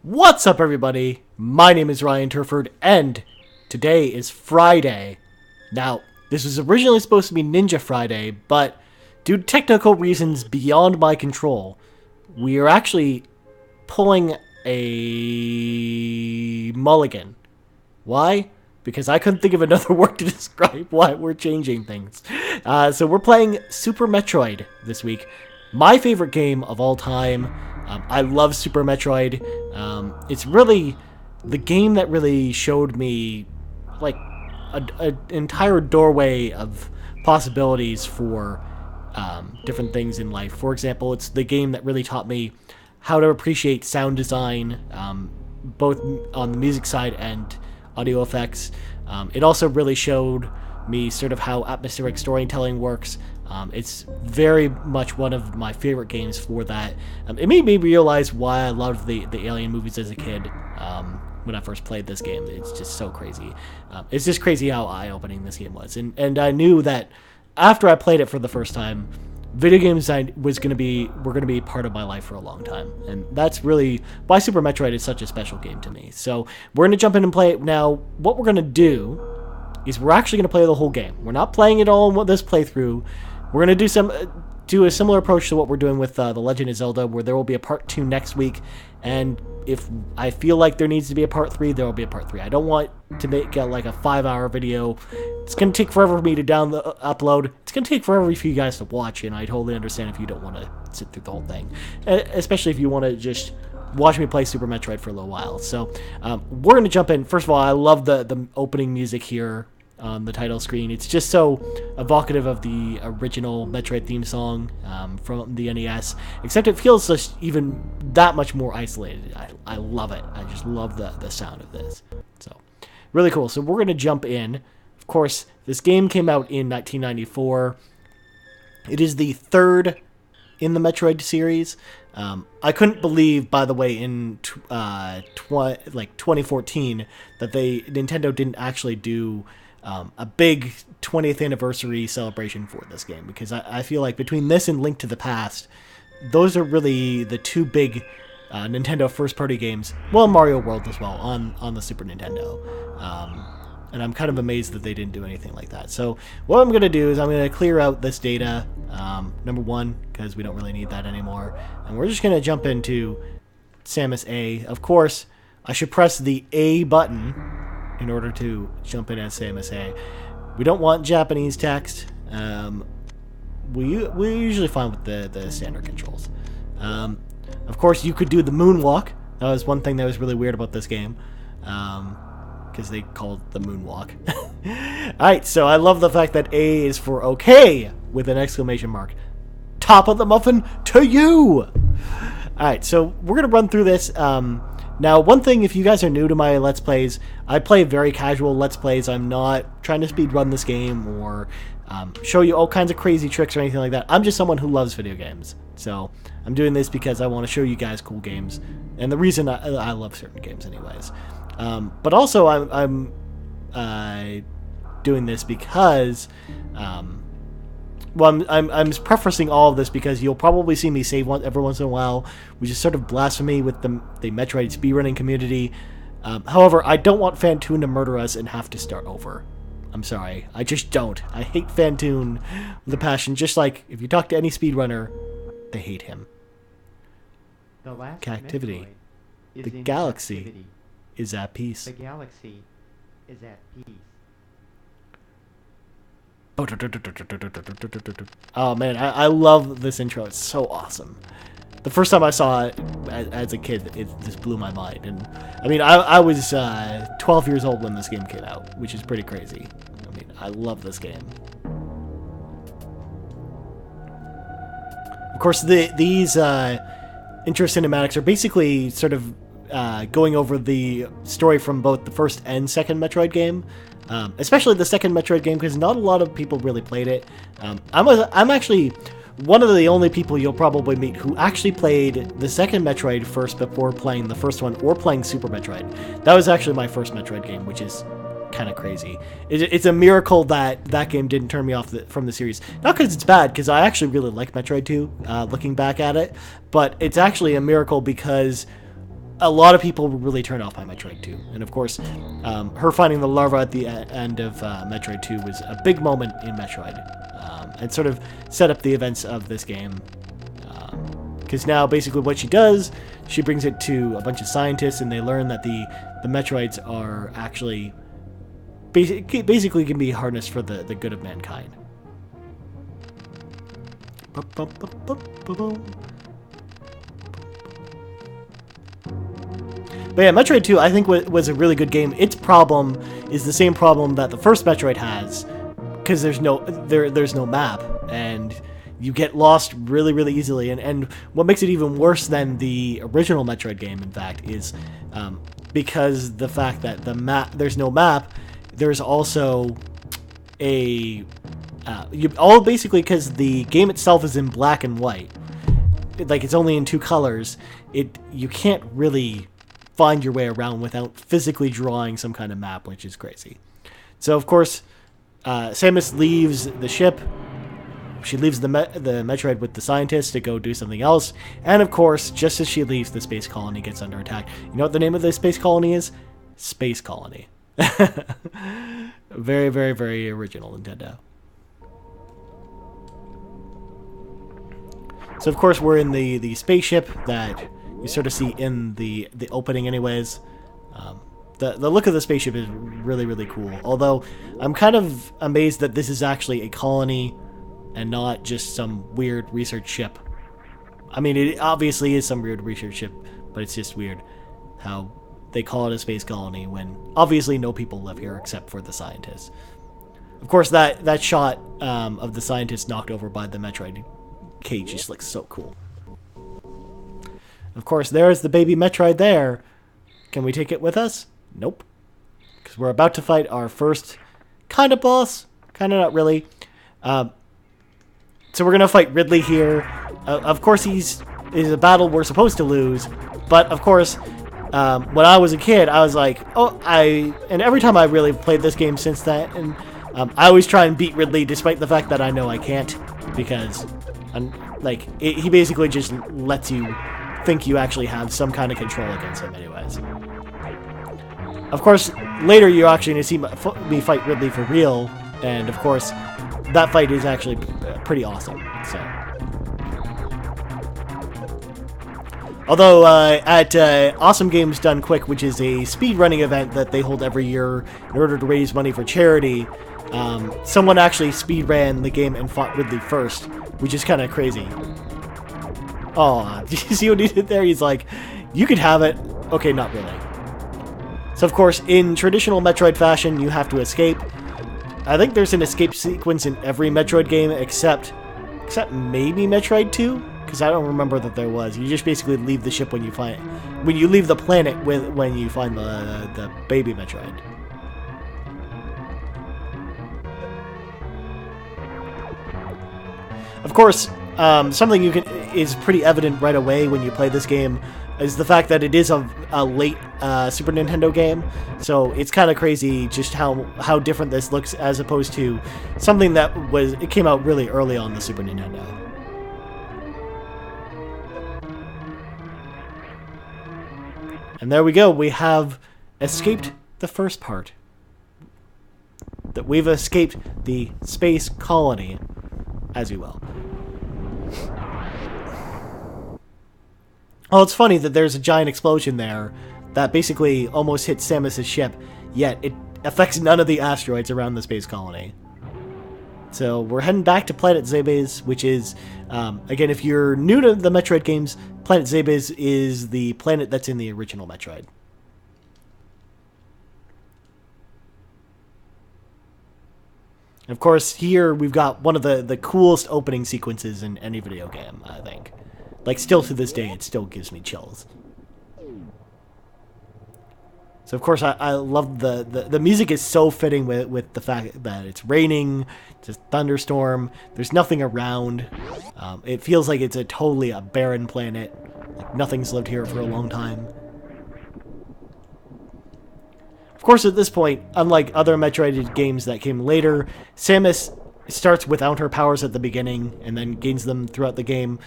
What's up, everybody? My name is Ryan Turford, and today is Friday. Now, this was originally supposed to be Ninja Friday, but due to technical reasons beyond my control, we are actually pulling a mulligan. Why? Because I couldn't think of another word to describe why we're changing things. So we're playing Super Metroid this week. My favorite game of all time. I love Super Metroid. It's really the game that really showed me like an entire doorway of possibilities for different things in life. For example, it's the game that really taught me how to appreciate sound design, both on the music side and audio effects. It also really showed me sort of how atmospheric storytelling works. It's very much one of my favorite games for that. It made me realize why I loved the Alien movies as a kid when I first played this game. It's just so crazy. It's just crazy how eye-opening this game was. And I knew that after I played it for the first time, video games were going to be part of my life for a long time. And that's really why Super Metroid is such a special game to me. So we're going to jump in and play it. Now, what we're going to do is we're actually going to play the whole game. We're not playing it all in this playthrough. We're going to do a similar approach to what we're doing with The Legend of Zelda, where there will be a part 2 next week, and if I feel like there needs to be a part 3, there will be a part 3. I don't want to make like a 5-hour video. It's going to take forever for me to upload. It's going to take forever for you guys to watch, and I totally understand if you don't want to sit through the whole thing, especially if you want to just watch me play Super Metroid for a little while. So we're going to jump in. First of all, I love the opening music here on the title screen. It's just so evocative of the original Metroid theme song from the NES, except it feels just even that much more isolated. I love it. I just love the sound of this. So, really cool. So we're going to jump in. Of course, this game came out in 1994. It is the third in the Metroid series. I couldn't believe, by the way, in 2014 that Nintendo didn't actually do a big 20th anniversary celebration for this game, because I feel like between this and Link to the Past, those are really the two big Nintendo first-party games. Well, Mario World as well on the Super Nintendo. And I'm kind of amazed that they didn't do anything like that. So what I'm going to do is I'm going to clear out this data, number one, because we don't really need that anymore. And we're just going to jump into Samus A. Of course, I should press the A button in order to jump in as Samus A. We don't want Japanese text. We're usually fine with the standard controls. Of course, you could do the moonwalk. That was one thing that was really weird about this game, because they called it the moonwalk. Alright, so I love the fact that A is for okay with an exclamation mark. Top of the muffin to you! Alright, so we're going to run through this. Now, one thing, if you guys are new to my Let's Plays, I play very casual Let's Plays. I'm not trying to speedrun this game or show you all kinds of crazy tricks or anything like that. I'm just someone who loves video games. So I'm doing this because I want to show you guys cool games, and the reason I love certain games anyways. But also, I'm doing this because... Well, I'm prefacing all of this because you'll probably see me say every once in a while, which is sort of blasphemy with the Metroid speedrunning community. However, I don't want Fantoon to murder us and have to start over. I'm sorry. I just don't. I hate Fantoon with a passion, just like if you talk to any speedrunner, they hate him. The last Captivity. Metroid is The in galaxy captivity. is at peace. The galaxy is at peace. Oh man, I love this intro. It's so awesome. The first time I saw it as a kid, it just blew my mind. And I mean, I was 12 years old when this game came out, which is pretty crazy. I mean, I love this game. Of course, these intro cinematics are basically sort of going over the story from both the first and second Metroid game. Especially the second Metroid game, because not a lot of people really played it. I'm actually one of the only people you'll probably meet who actually played the second Metroid first before playing the first one or playing Super Metroid. That was actually my first Metroid game, which is kind of crazy. It's a miracle that that game didn't turn me off from the series. Not because it's bad, because I actually really like Metroid 2, looking back at it, but it's actually a miracle because a lot of people were really turned off by Metroid 2. And of course, her finding the larva at the end of Metroid 2 was a big moment in Metroid. And sort of set up the events of this game. Because now, basically what she does, she brings it to a bunch of scientists, and they learn that the Metroids are actually basically can be harnessed for the good of mankind. But yeah, Metroid 2, I think, was a really good game. Its problem is the same problem that the first Metroid has, because there's no map, and you get lost really, really easily. And what makes it even worse than the original Metroid game, in fact, is because the fact that there's no map, there's also all basically because the game itself is in black and white. Like, it's only in 2 colors. You can't really find your way around without physically drawing some kind of map, which is crazy. So, of course, Samus leaves the ship. She leaves the Metroid with the scientists to go do something else. And, of course, just as she leaves, the space colony gets under attack. You know what the name of the space colony is? Space Colony. Very, very, very original, Nintendo. So, of course, we're in the spaceship that you sort of see in the opening anyways. The look of the spaceship is really, really cool. Although, I'm kind of amazed that this is actually a colony and not just some weird research ship. I mean, it obviously is some weird research ship, but it's just weird how they call it a space colony when obviously no people live here except for the scientists. Of course, that shot of the scientists knocked over by the Metroid cage just looks so cool. Of course, there's the baby Metroid there. Can we take it with us? Nope. Because we're about to fight our first kind of boss. Kind of not really. So we're going to fight Ridley here. Of course, is a battle we're supposed to lose. But, of course, when I was a kid, I was like, and every time I really played this game since that, and I always try and beat Ridley despite the fact that I know I can't. Because, he basically just lets you think you actually have some kind of control against him anyways. Of course, later you're actually going to see me fight Ridley for real, and of course, that fight is actually pretty awesome. So, although at Awesome Games Done Quick, which is a speedrunning event that they hold every year in order to raise money for charity, someone actually speedran the game and fought Ridley first, which is kind of crazy. Oh, do you see what he did there? He's like, you could have it. Okay, not really. So, of course, in traditional Metroid fashion, you have to escape. I think there's an escape sequence in every Metroid game except maybe Metroid 2, because I don't remember that there was. You just basically leave the ship when you leave the planet when you find the baby Metroid. Of course, something is pretty evident right away when you play this game is the fact that it is a late Super Nintendo game, so it's kind of crazy just how different this looks as opposed to something that came out really early on the Super Nintendo. And there we go, we have escaped the first part. That we've escaped the space colony, as you will. Oh, it's funny that there's a giant explosion there that basically almost hits Samus' ship, yet it affects none of the asteroids around the space colony. So we're heading back to Planet Zebes, which is, again, if you're new to the Metroid games, Planet Zebes is the planet that's in the original Metroid. And of course, here we've got one of the coolest opening sequences in any video game, I think. Like, still to this day, it still gives me chills. So, of course, I love the music is so fitting with the fact that it's raining, it's a thunderstorm, there's nothing around. It feels like it's totally a barren planet. Like, nothing's lived here for a long time. Of course, at this point, unlike other Metroid games that came later, Samus starts without her powers at the beginning and then gains them throughout the game.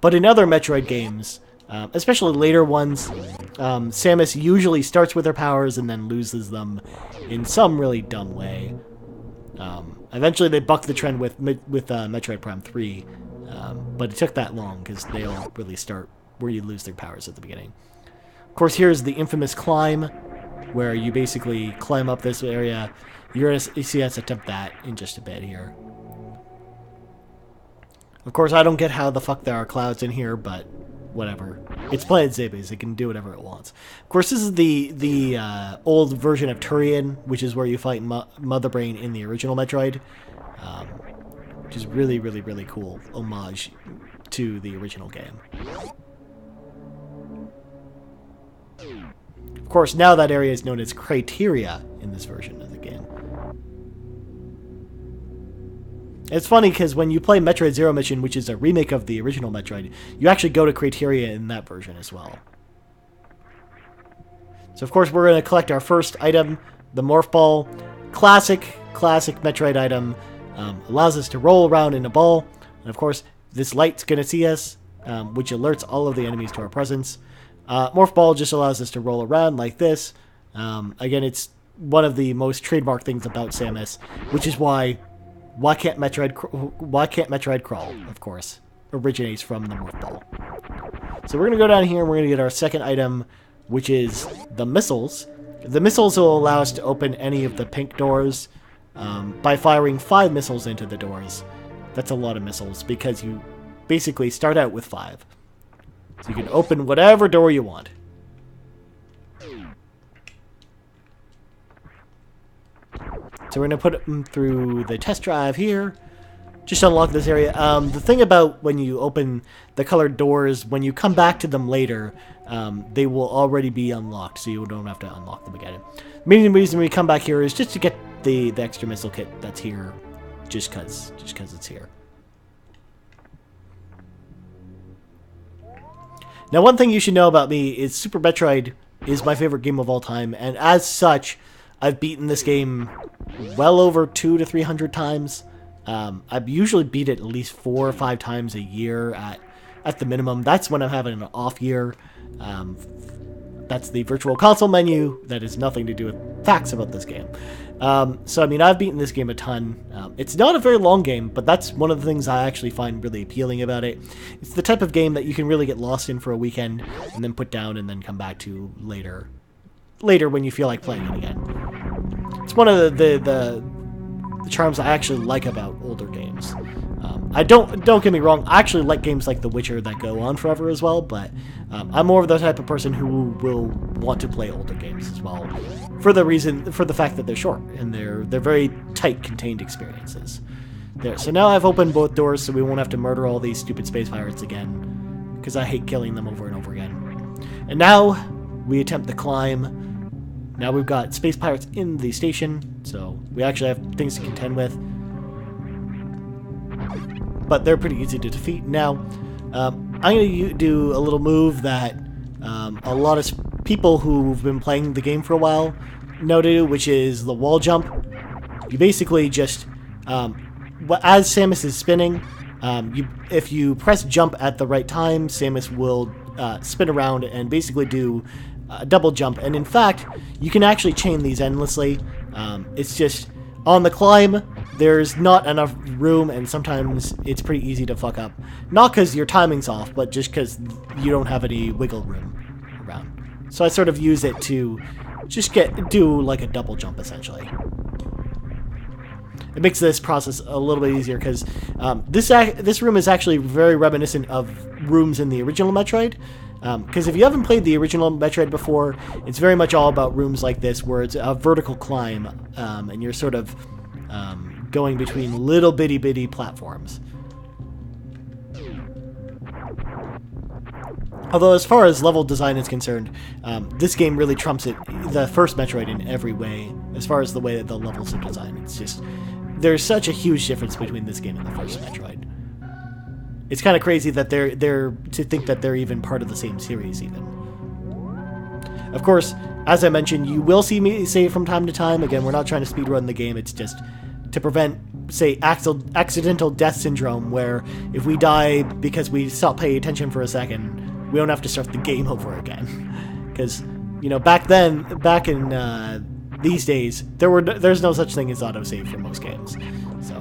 But in other Metroid games, especially later ones, Samus usually starts with her powers and then loses them in some really dumb way. Eventually, they bucked the trend with Metroid Prime 3, but it took that long because they all really start where you lose their powers at the beginning. Of course, here's the infamous climb, where you basically climb up this area. You're going to see us attempt that in just a bit here. Of course, I don't get how the fuck there are clouds in here, but whatever. It's Planet Zabes. It can do whatever it wants. Of course, this is the old version of Turian, which is where you fight Mother Brain in the original Metroid, which is really, really, really cool homage to the original game. Of course, now that area is known as Criteria in this version of the game. It's funny because when you play Metroid Zero Mission, which is a remake of the original Metroid, you actually go to Criteria in that version as well. So of course we're going to collect our first item, the Morph Ball. Classic Metroid item. Allows us to roll around in a ball. And of course this light's going to see us, which alerts all of the enemies to our presence. Morph Ball just allows us to roll around like this. Again, it's one of the most trademark things about Samus, which is why can't Metroid crawl, of course, originates from the Morph Ball. So we're going to go down here and we're going to get our second item, which is the missiles. The missiles will allow us to open any of the pink doors by firing 5 missiles into the doors. That's a lot of missiles because you basically start out with 5. So you can open whatever door you want. So we're going to put them through the test drive here. Just unlock this area. The thing about when you open the colored doors, when you come back to them later, they will already be unlocked, so you don't have to unlock them again. The main reason we come back here is just to get the extra missile kit that's here, just cause it's here. Now, one thing you should know about me is Super Metroid is my favorite game of all time, and as such, I've beaten this game well over 200 to 300 times. I've usually beat it at least 4 or 5 times a year at the minimum. That's when I'm having an off year. That's the Virtual Console menu. That has nothing to do with facts about this game. So, I mean, I've beaten this game a ton. It's not a very long game, but that's one of the things I actually find really appealing about it. It's the type of game that you can really get lost in for a weekend and then put down and then come back to later when you feel like playing it again. It's one of the charms I actually like about older games. I don't get me wrong, I actually like games like The Witcher that go on forever as well, but I'm more of the type of person who will want to play older games as well, for the fact that they're short and they're very tight, contained experiences. There. So now I've opened both doors, so we won't have to murder all these stupid space pirates again, because I hate killing them over and over again. And now we attempt the climb. Now we've got space pirates in the station, so we actually have things to contend with. But they're pretty easy to defeat. Now, I'm going to do a little move that a lot of people who've been playing the game for a while know to do, which is the wall jump. You basically just, as Samus is spinning, if you press jump at the right time, Samus will spin around and basically do a double jump. And in fact, you can actually chain these endlessly. It's just, on the climb, there's not enough room, and sometimes it's pretty easy to fuck up. Not because your timing's off, but just because you don't have any wiggle room around. So I sort of use it to just do like a double jump, essentially. It makes this process a little bit easier because this room is actually very reminiscent of rooms in the original Metroid. Because if you haven't played the original Metroid before, it's very much all about rooms like this where it's a vertical climb, and you're sort of going between little bitty platforms. Although as far as level design is concerned, this game really trumps the first Metroid in every way, as far as the way that the levels are designed. It's just, there's such a huge difference between this game and the first Metroid. It's kind of crazy that they're to think that they're even part of the same series even. Of course, as I mentioned, you will see me save from time to time. Again, we're not trying to speedrun the game. It's just to prevent, say, accidental death syndrome, where if we die because we stop paying attention for a second, we don't have to start the game over again. because back in these days, there's no such thing as autosave for most games, so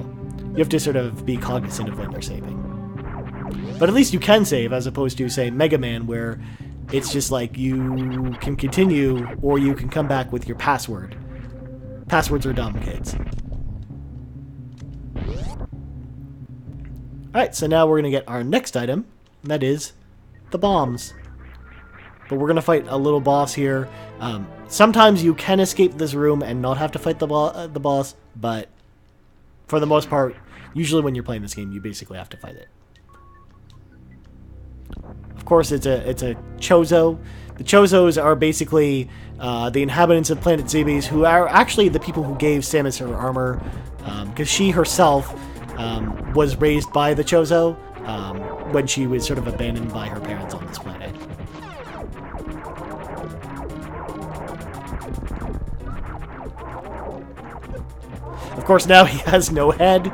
you have to sort of be cognizant of when you're saving. But at least you can save, as opposed to, say, Mega Man, where it's just like you can continue, or you can come back with your password. Passwords are dumb, kids. Alright, so now we're going to get our next item, and that is the bombs. But we're going to fight a little boss here. Sometimes you can escape this room and not have to fight the boss, but for the most part, usually when you're playing this game, you basically have to fight it. Of course, it's a Chozo. The Chozos are basically the inhabitants of planet Zebes, who are actually the people who gave Samus her armor, because she herself was raised by the Chozo when she was sort of abandoned by her parents on this planet. Of course, now he has no head.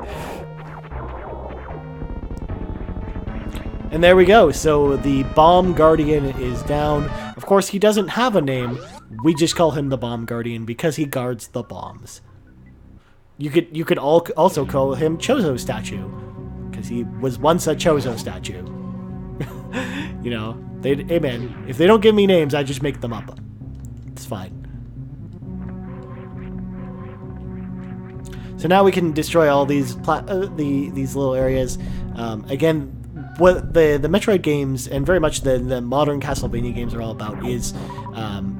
And there we go. So the Bomb Guardian is down. Of course, he doesn't have a name. We just call him the Bomb Guardian because he guards the bombs. You could also call him Chozo Statue, because he was once a Chozo statue. Hey man, if they don't give me names, I just make them up. It's fine. So now we can destroy all these these little areas. Again, what the Metroid games, and very much the modern Castlevania games, are all about is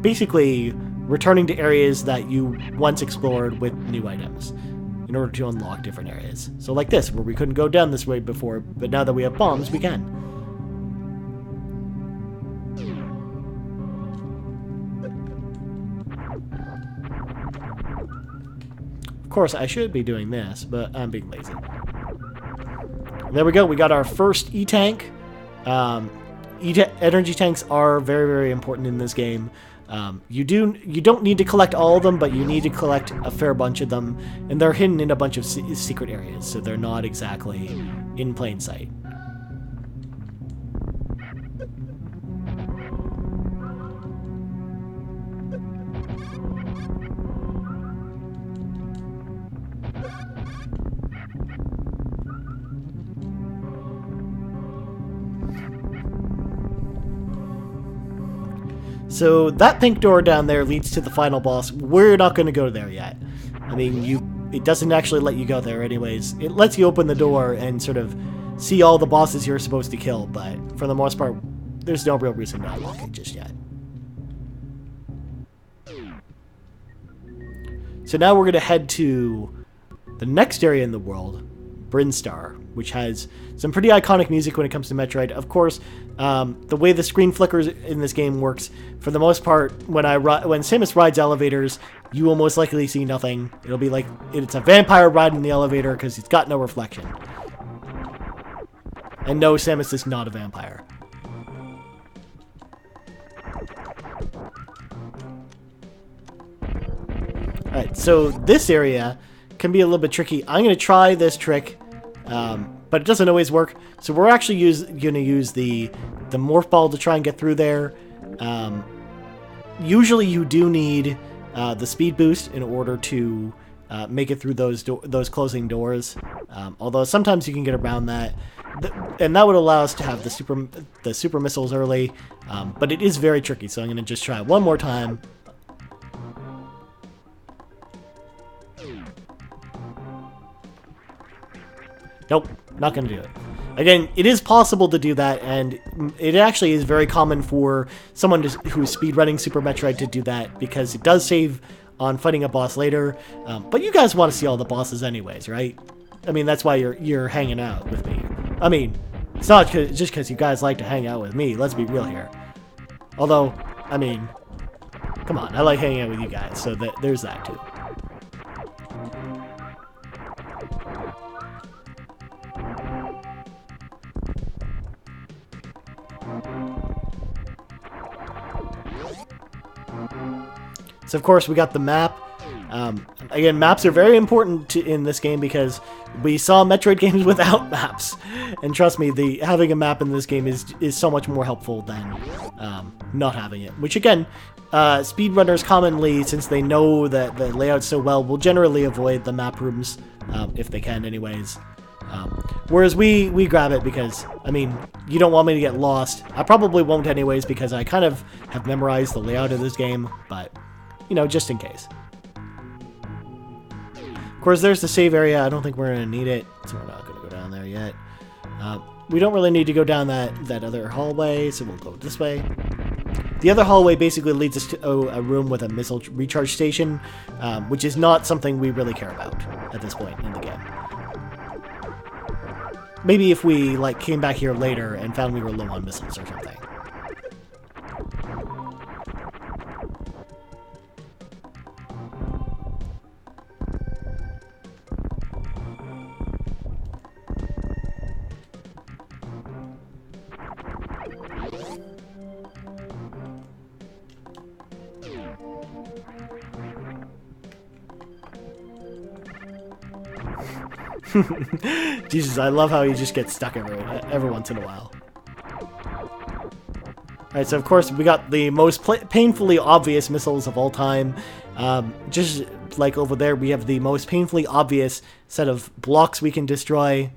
basically returning to areas that you once explored with new items in order to unlock different areas. So like this, where we couldn't go down this way before, but now that we have bombs, we can. Of course, I should be doing this, but I'm being lazy. There we go. We got our first E-Tank. Energy tanks are very, very important in this game. You don't need to collect all of them, but you need to collect a fair bunch of them, and they're hidden in a bunch of secret areas, so they're not exactly in plain sight. So that pink door down there leads to the final boss. We're not going to go there yet. I mean, it doesn't actually let you go there anyways. It lets you open the door and sort of see all the bosses you're supposed to kill, but for the most part, there's no real reason to unlock it just yet. So now we're going to head to the next area in the world, Brinstar, which has some pretty iconic music when it comes to Metroid. Of course, the way the screen flickers in this game works, for the most part, when Samus rides elevators, you will most likely see nothing. It'll be like it's a vampire riding the elevator because it's got no reflection. And no, Samus is not a vampire. Alright, so this area can be a little bit tricky. I'm going to try this trick, but it doesn't always work. So we're actually going to use the morph ball to try and get through there. Usually you do need the speed boost in order to make it through those closing doors. Although sometimes you can get around that, and that would allow us to have the super missiles early. But it is very tricky, so I'm going to just try one more time. Nope, not going to do it. Again, it is possible to do that, and it actually is very common for someone who's speedrunning Super Metroid to do that, because it does save on fighting a boss later. But you guys want to see all the bosses anyways, right? I mean, that's why you're hanging out with me. I mean, it's not just because you guys like to hang out with me. Let's be real here. Although, I mean, come on, I like hanging out with you guys, so there's that too. So of course we got the map. Again, maps are very important in this game because we saw Metroid games without maps, and trust me, having a map in this game is so much more helpful than not having it. Which again, speedrunners commonly, since they know that the layout so well, will generally avoid the map rooms if they can, anyways. Whereas we grab it because, I mean, you don't want me to get lost. I probably won't anyways because I kind of have memorized the layout of this game, but, you know, just in case. Of course, there's the save area. I don't think we're going to need it, so we're not going to go down there yet. We don't really need to go down that other hallway, so we'll go this way. The other hallway basically leads us to a room with a missile recharge station, which is not something we really care about at this point in the game. Maybe if we, like, came back here later and found we were low on missiles or something. Jesus, I love how he just gets stuck every once in a while. Alright, so of course we got the most painfully obvious missiles of all time. Just like over there, we have the most painfully obvious set of blocks we can destroy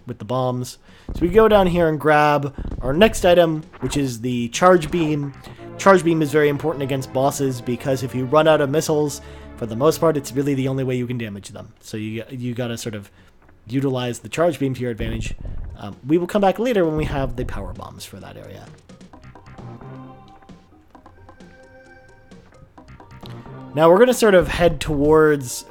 with the bombs. So we go down here and grab our next item, which is the charge beam. Charge beam is very important against bosses because if you run out of missiles, for the most part, it's really the only way you can damage them. So you gotta sort of utilize the charge beam to your advantage. We will come back later when we have the power bombs for that area. Now we're going to sort of head towards...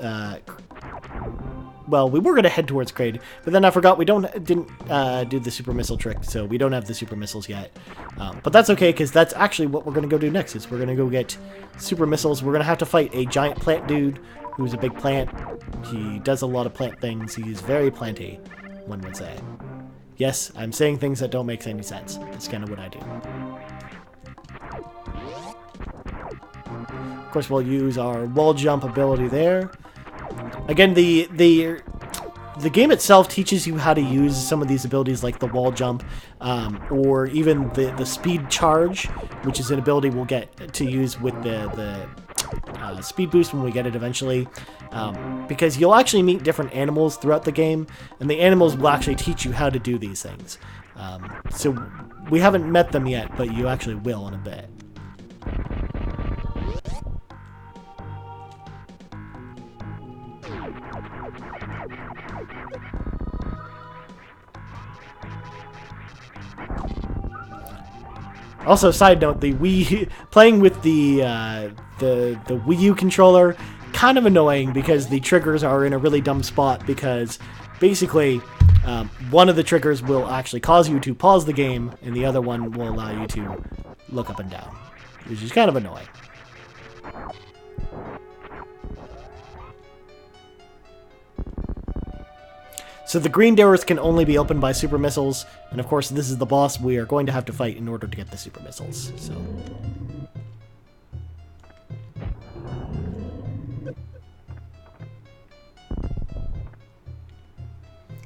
well, we were going to head towards Kraid, but then I forgot we didn't do the super missile trick, so we don't have the super missiles yet. But that's okay, because that's actually what we're going to go do next, is we're going to go get super missiles. We're going to have to fight a giant plant dude, who's a big plant. He does a lot of plant things. He's very planty, one would say. Yes, I'm saying things that don't make any sense. That's kind of what I do. Of course, we'll use our wall jump ability there. Again, the game itself teaches you how to use some of these abilities like the wall jump, or even the speed charge, which is an ability we'll get to use with the speed boost when we get it eventually, because you'll actually meet different animals throughout the game, and the animals will actually teach you how to do these things. So we haven't met them yet, but you actually will in a bit. Also, side note, the Wii playing with the Wii U controller, kind of annoying because the triggers are in a really dumb spot because basically one of the triggers will actually cause you to pause the game and the other one will allow you to look up and down, which is kind of annoying. So the green doors can only be opened by super missiles, and of course this is the boss we are going to have to fight in order to get the super missiles. So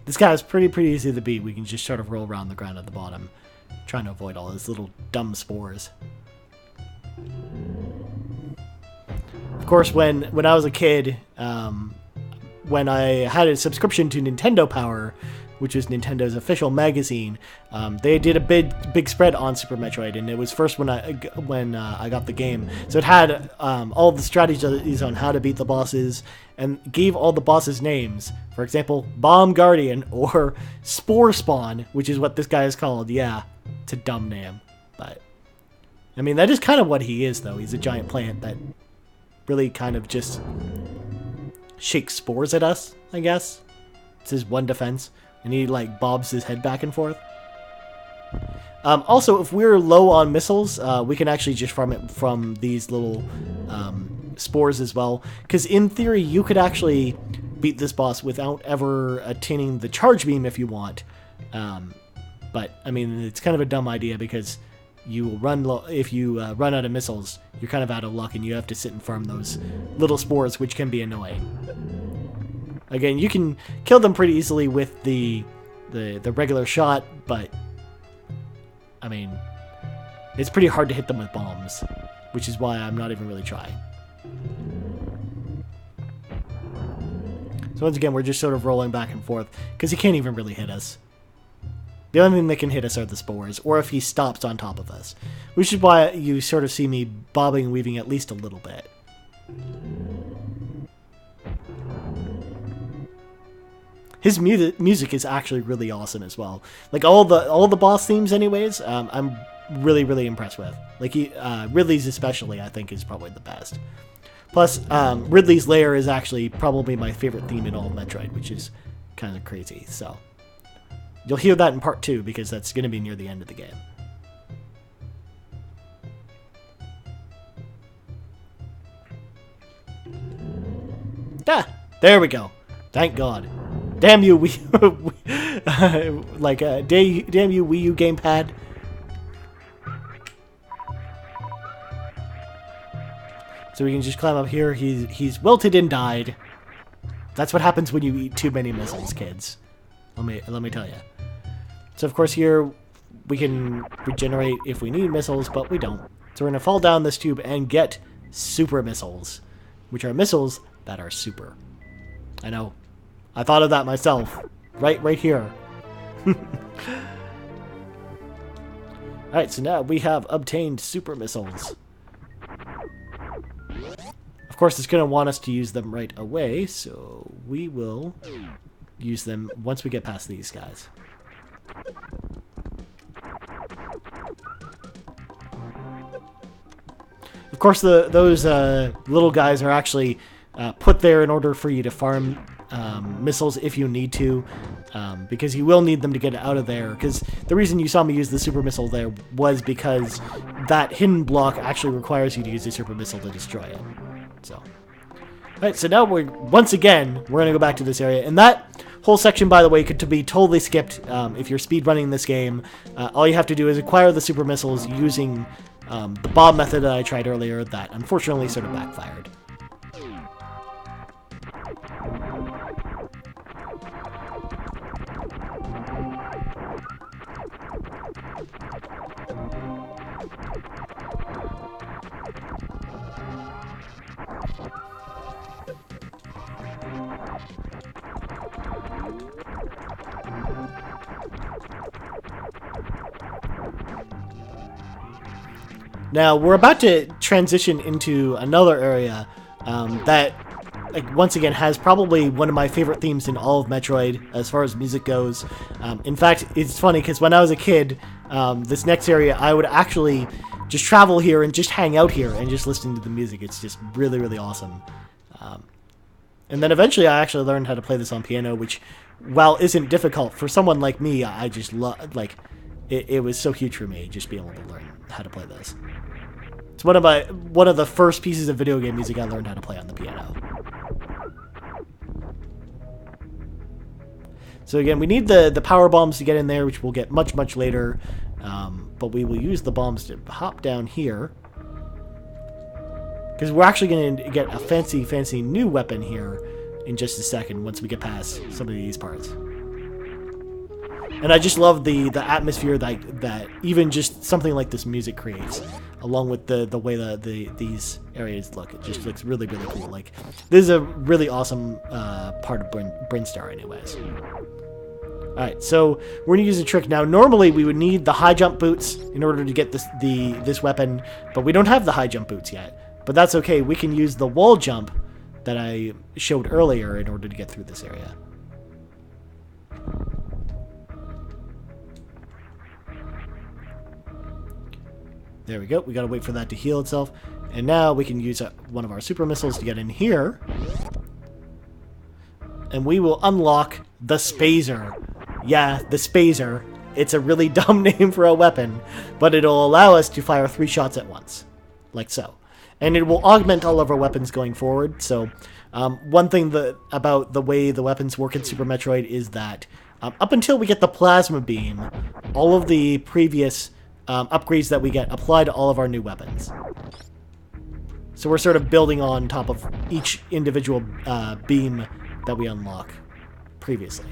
this guy is pretty easy to beat. We can just sort of roll around the ground at the bottom, trying to avoid all his little dumb spores. Of course, when I was a kid, when I had a subscription to Nintendo Power, which is Nintendo's official magazine, they did a big spread on Super Metroid, and it was first when I got the game. So it had all the strategies on how to beat the bosses, and gave all the bosses names. For example, Bomb Guardian or Spore Spawn, which is what this guy is called. Yeah, it's a dumb name, but I mean that is kind of what he is, though. He's a giant plant that really kind of just shakes spores at us, I guess. It's his one defense, and he like bobs his head back and forth. Also, if we're low on missiles, we can actually just farm it from these little spores as well, because in theory you could actually beat this boss without ever attaining the charge beam if you want. But I mean, it's kind of a dumb idea because you will run low. If you run out of missiles, you're kind of out of luck, and you have to sit and farm those little spores, which can be annoying. Again, you can kill them pretty easily with the regular shot, but I mean, It's pretty hard to hit them with bombs, which is why I'm not even really trying. So once again, we're just sort of rolling back and forth, because he can't even really hit us. The only thing that can hit us are the spores, or if he stops on top of us. Which is why you sort of see me bobbing and weaving at least a little bit. His music is actually really awesome as well. Like all the boss themes anyways, I'm really, really impressed with. Like Ridley's especially, I think, is probably the best. Plus, Ridley's Lair is actually probably my favorite theme in all of Metroid, which is kind of crazy, so... You'll hear that in part 2, because that's going to be near the end of the game. Ah! There we go. Thank God. Damn you, Wii... damn you, Wii U gamepad. So we can just climb up here. He's wilted and died. That's what happens when you eat too many missiles, kids. Let me tell you. So of course here we can regenerate if we need missiles, but we don't. So we're gonna fall down this tube and get super missiles, which are missiles that are super. I know. I thought of that myself. Right here. Alright, so now we have obtained super missiles. Of course, it's going to want us to use them right away, so we will use them once we get past these guys. Of course, those little guys are actually put there in order for you to farm missiles if you need to, because you will need them to get out of there. Because the reason you saw me use the super missile there was because that hidden block actually requires you to use the super missile to destroy it. So, alright, so now once again, we're going to go back to this area. And that whole section, by the way, could be totally skipped if you're speedrunning this game. All you have to do is acquire the super missiles using the bomb method that I tried earlier that unfortunately sort of backfired. Now, we're about to transition into another area that, like, once again, has probably one of my favorite themes in all of Metroid as far as music goes. In fact, it's funny because when I was a kid, this next area, I would actually just travel here and just hang out here and just listen to the music. It's just really, really awesome. And then eventually I actually learned how to play this on piano, which, while isn't difficult, for someone like me, I just love, like, it was so huge for me just being able to learn how to play this. It's one of the first pieces of video game music I learned how to play on the piano. So again, we need the power bombs to get in there, which we'll get much, much later. But we will use the bombs to hop down here. Because we're actually going to get a fancy, fancy new weapon here in just a second once we get past some of these parts. And I just love the atmosphere that even just something like this music creates, along with the way these areas look. It just looks really, really cool. Like, this is a really awesome part of Brinstar anyways. Alright, so we're going to use a trick. Now, normally we would need the high jump boots in order to get this weapon, but we don't have the high jump boots yet. But that's okay. We can use the wall jump that I showed earlier in order to get through this area. There we go. We gotta wait for that to heal itself. And now we can use one of our super missiles to get in here. And we will unlock the Spazer. Yeah, the Spazer. It's a really dumb name for a weapon, but it'll allow us to fire 3 shots at once. Like so. And it will augment all of our weapons going forward. So, one thing about the way the weapons work in Super Metroid is that up until we get the Plasma Beam, all of the previous upgrades that we get apply to all of our new weapons. So we're sort of building on top of each individual beam that we unlock previously.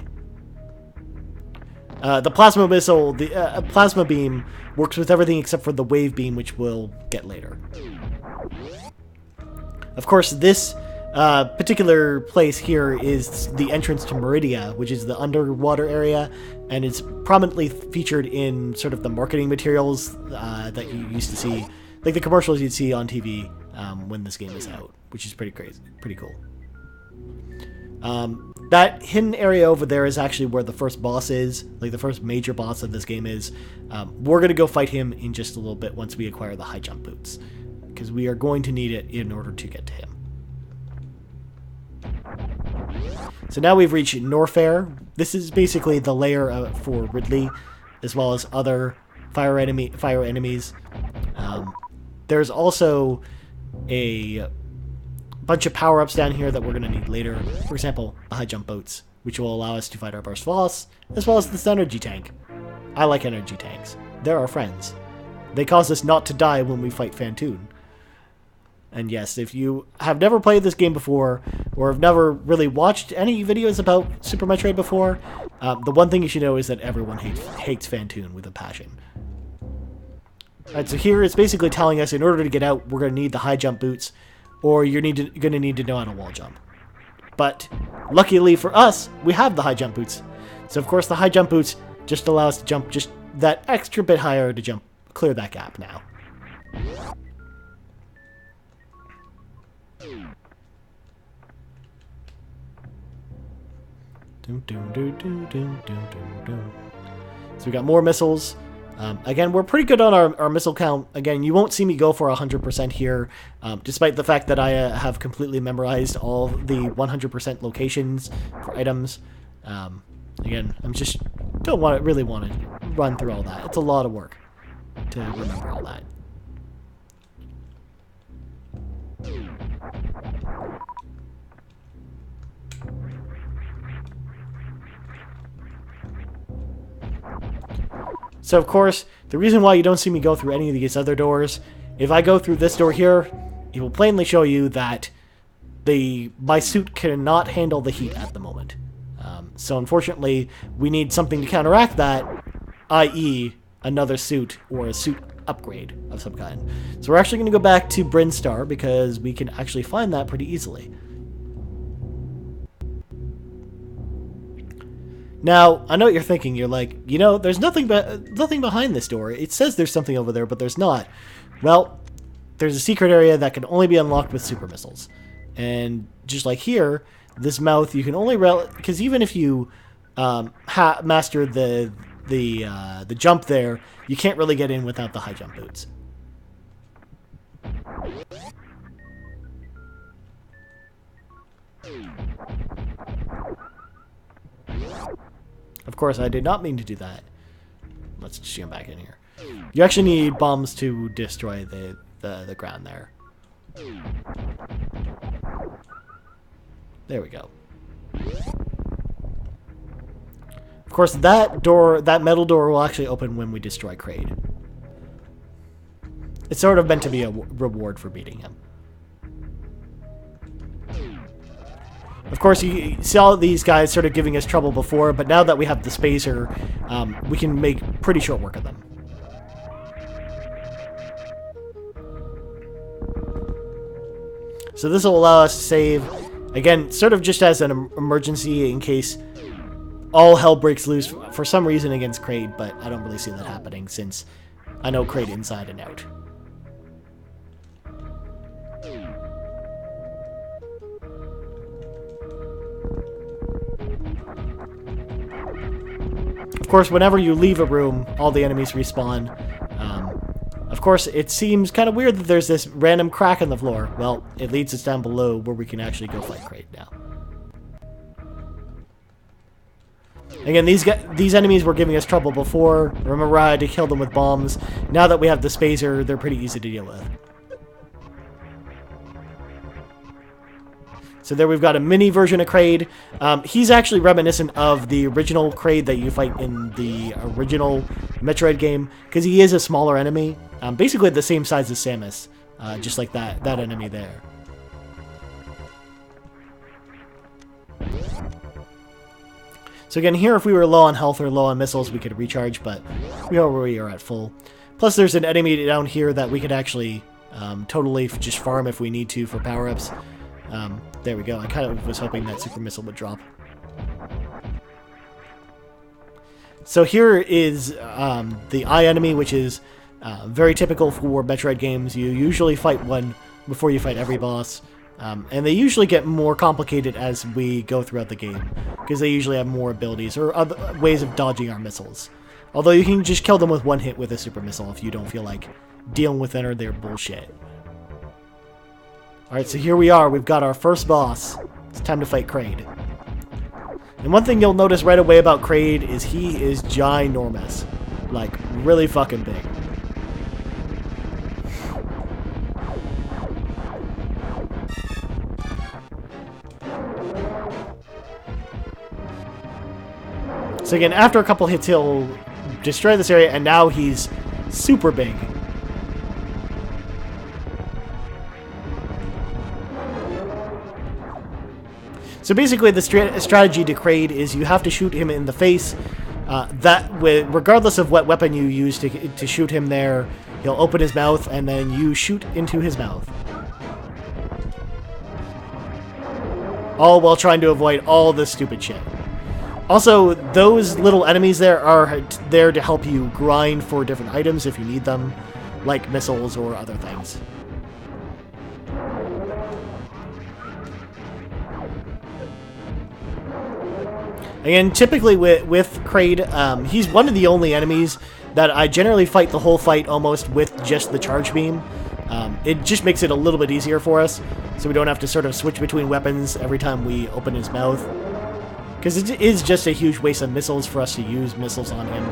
The plasma missile, the plasma beam, works with everything except for the wave beam, which we'll get later. Of course, this particular place here is the entrance to Meridia, which is the underwater area, and it's prominently featured in sort of the marketing materials that you used to see, like the commercials you'd see on TV when this game is out, which is pretty crazy, pretty cool. That hidden area over there is actually where the first boss is, like the first major boss of this game is. We're going to go fight him in just a little bit once we acquire the high jump boots, because we are going to need it in order to get to him. So now we've reached Norfair. This is basically the lair for Ridley, as well as other fire enemies. There's also a bunch of power-ups down here that we're going to need later. For example, the high jump boats, which will allow us to fight our burst boss, as well as this energy tank. I like energy tanks. They're our friends. They cause us not to die when we fight Phantoon. And yes, if you have never played this game before, or have never really watched any videos about Super Metroid before, the one thing you should know is that everyone hates Phantoon with a passion. Alright, so here it's basically telling us in order to get out, we're going to need the high jump boots, or you're going to need to know how to wall jump. But luckily for us, we have the high jump boots. So of course the high jump boots just allow us to jump just that extra bit higher to clear that gap now. So we got more missiles. Again, we're pretty good on our missile count. Again, you won't see me go for 100% here, despite the fact that I have completely memorized all the 100% locations for items. Again, don't really want to run through all that. It's a lot of work to remember all that. So of course, the reason why you don't see me go through any of these other doors, if I go through this door here, it will plainly show you that my suit cannot handle the heat at the moment. So unfortunately, we need something to counteract that, i.e. another suit or a suit upgrade of some kind. So we're actually going to go back to Brinstar because we can actually find that pretty easily. Now, I know what you're thinking. You're like, you know, there's nothing behind this door. It says there's something over there, but there's not. Well, there's a secret area that can only be unlocked with super missiles. And just like here, this mouth, you can only... Because even if you master the jump there, you can't really get in without the high jump boots. Of course, I did not mean to do that. Let's just jump back in here. You actually need bombs to destroy the ground there. There we go. Of course, that metal door will actually open when we destroy Kraid. It's sort of meant to be a reward for beating him. Of course, you see all of these guys sort of giving us trouble before, but now that we have the spacer, we can make pretty short work of them. So this will allow us to save, again, sort of just as an emergency in case all hell breaks loose for some reason against Kraid, but I don't really see that happening since I know Kraid inside and out. Of course, whenever you leave a room, all the enemies respawn. Of course, it seems kind of weird that there's this random crack in the floor. Well, it leads us down below where we can actually go fight Kraid now. Again, these enemies were giving us trouble before. Remember, I had to kill them with bombs. Now that we have the spacer, they're pretty easy to deal with. So there we've got a mini version of Kraid. He's actually reminiscent of the original Kraid that you fight in the original Metroid game, because he is a smaller enemy, basically the same size as Samus, just like that enemy there. So again, here if we were low on health or low on missiles, we could recharge, but we already are at full. Plus there's an enemy down here that we could actually totally just farm if we need to for power-ups. There we go. I kind of was hoping that super missile would drop. So here is the eye enemy, which is very typical for Metroid games. You usually fight one before you fight every boss. And they usually get more complicated as we go throughout the game, because they usually have more abilities or other ways of dodging our missiles. Although you can just kill them with one hit with a super missile if you don't feel like dealing with their bullshit. Alright, so here we are. We've got our first boss. It's time to fight Kraid. And one thing you'll notice right away about Kraid is he is ginormous. Like, really fucking big. So again, after a couple hits, he'll destroy this area, and now he's super big. So basically, the strategy to Kraid is you have to shoot him in the face. Regardless of what weapon you use to shoot him there, he'll open his mouth, and then you shoot into his mouth. All while trying to avoid all this stupid shit. Also, those little enemies there are there to help you grind for different items if you need them, like missiles or other things. Again, typically with Kraid, he's one of the only enemies that I generally fight the whole fight almost with just the charge beam. It just makes it a little bit easier for us, so we don't have to sort of switch between weapons every time we open his mouth. Because it is just a huge waste of missiles for us to use missiles on him.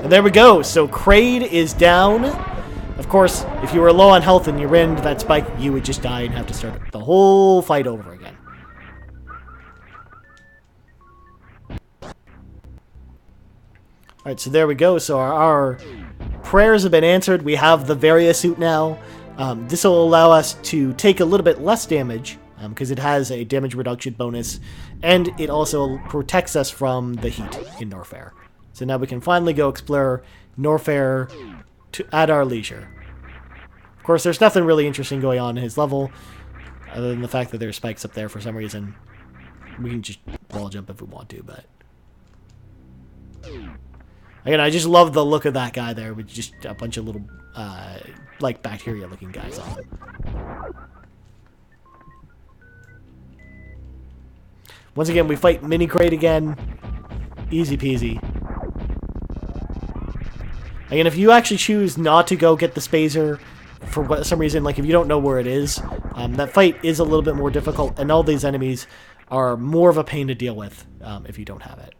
And there we go. So Kraid is down. Of course, if you were low on health and you ran into that spike, you would just die and have to start the whole fight over again. Alright, so there we go. So our prayers have been answered. We have the Varia suit now. This will allow us to take a little bit less damage, because it has a damage reduction bonus, and it also protects us from the heat in Norfair. So now we can finally go explore Norfair at our leisure. Of course, there's nothing really interesting going on in his level, other than the fact that there's spikes up there for some reason. We can just wall jump if we want to, but... Again, I just love the look of that guy there with just a bunch of little, like, bacteria-looking guys on him. Once again, we fight Mini Kraid again. Easy peasy. Again, if you actually choose not to go get the Spazer for some reason, like if you don't know where it is, that fight is a little bit more difficult, and all these enemies are more of a pain to deal with if you don't have it.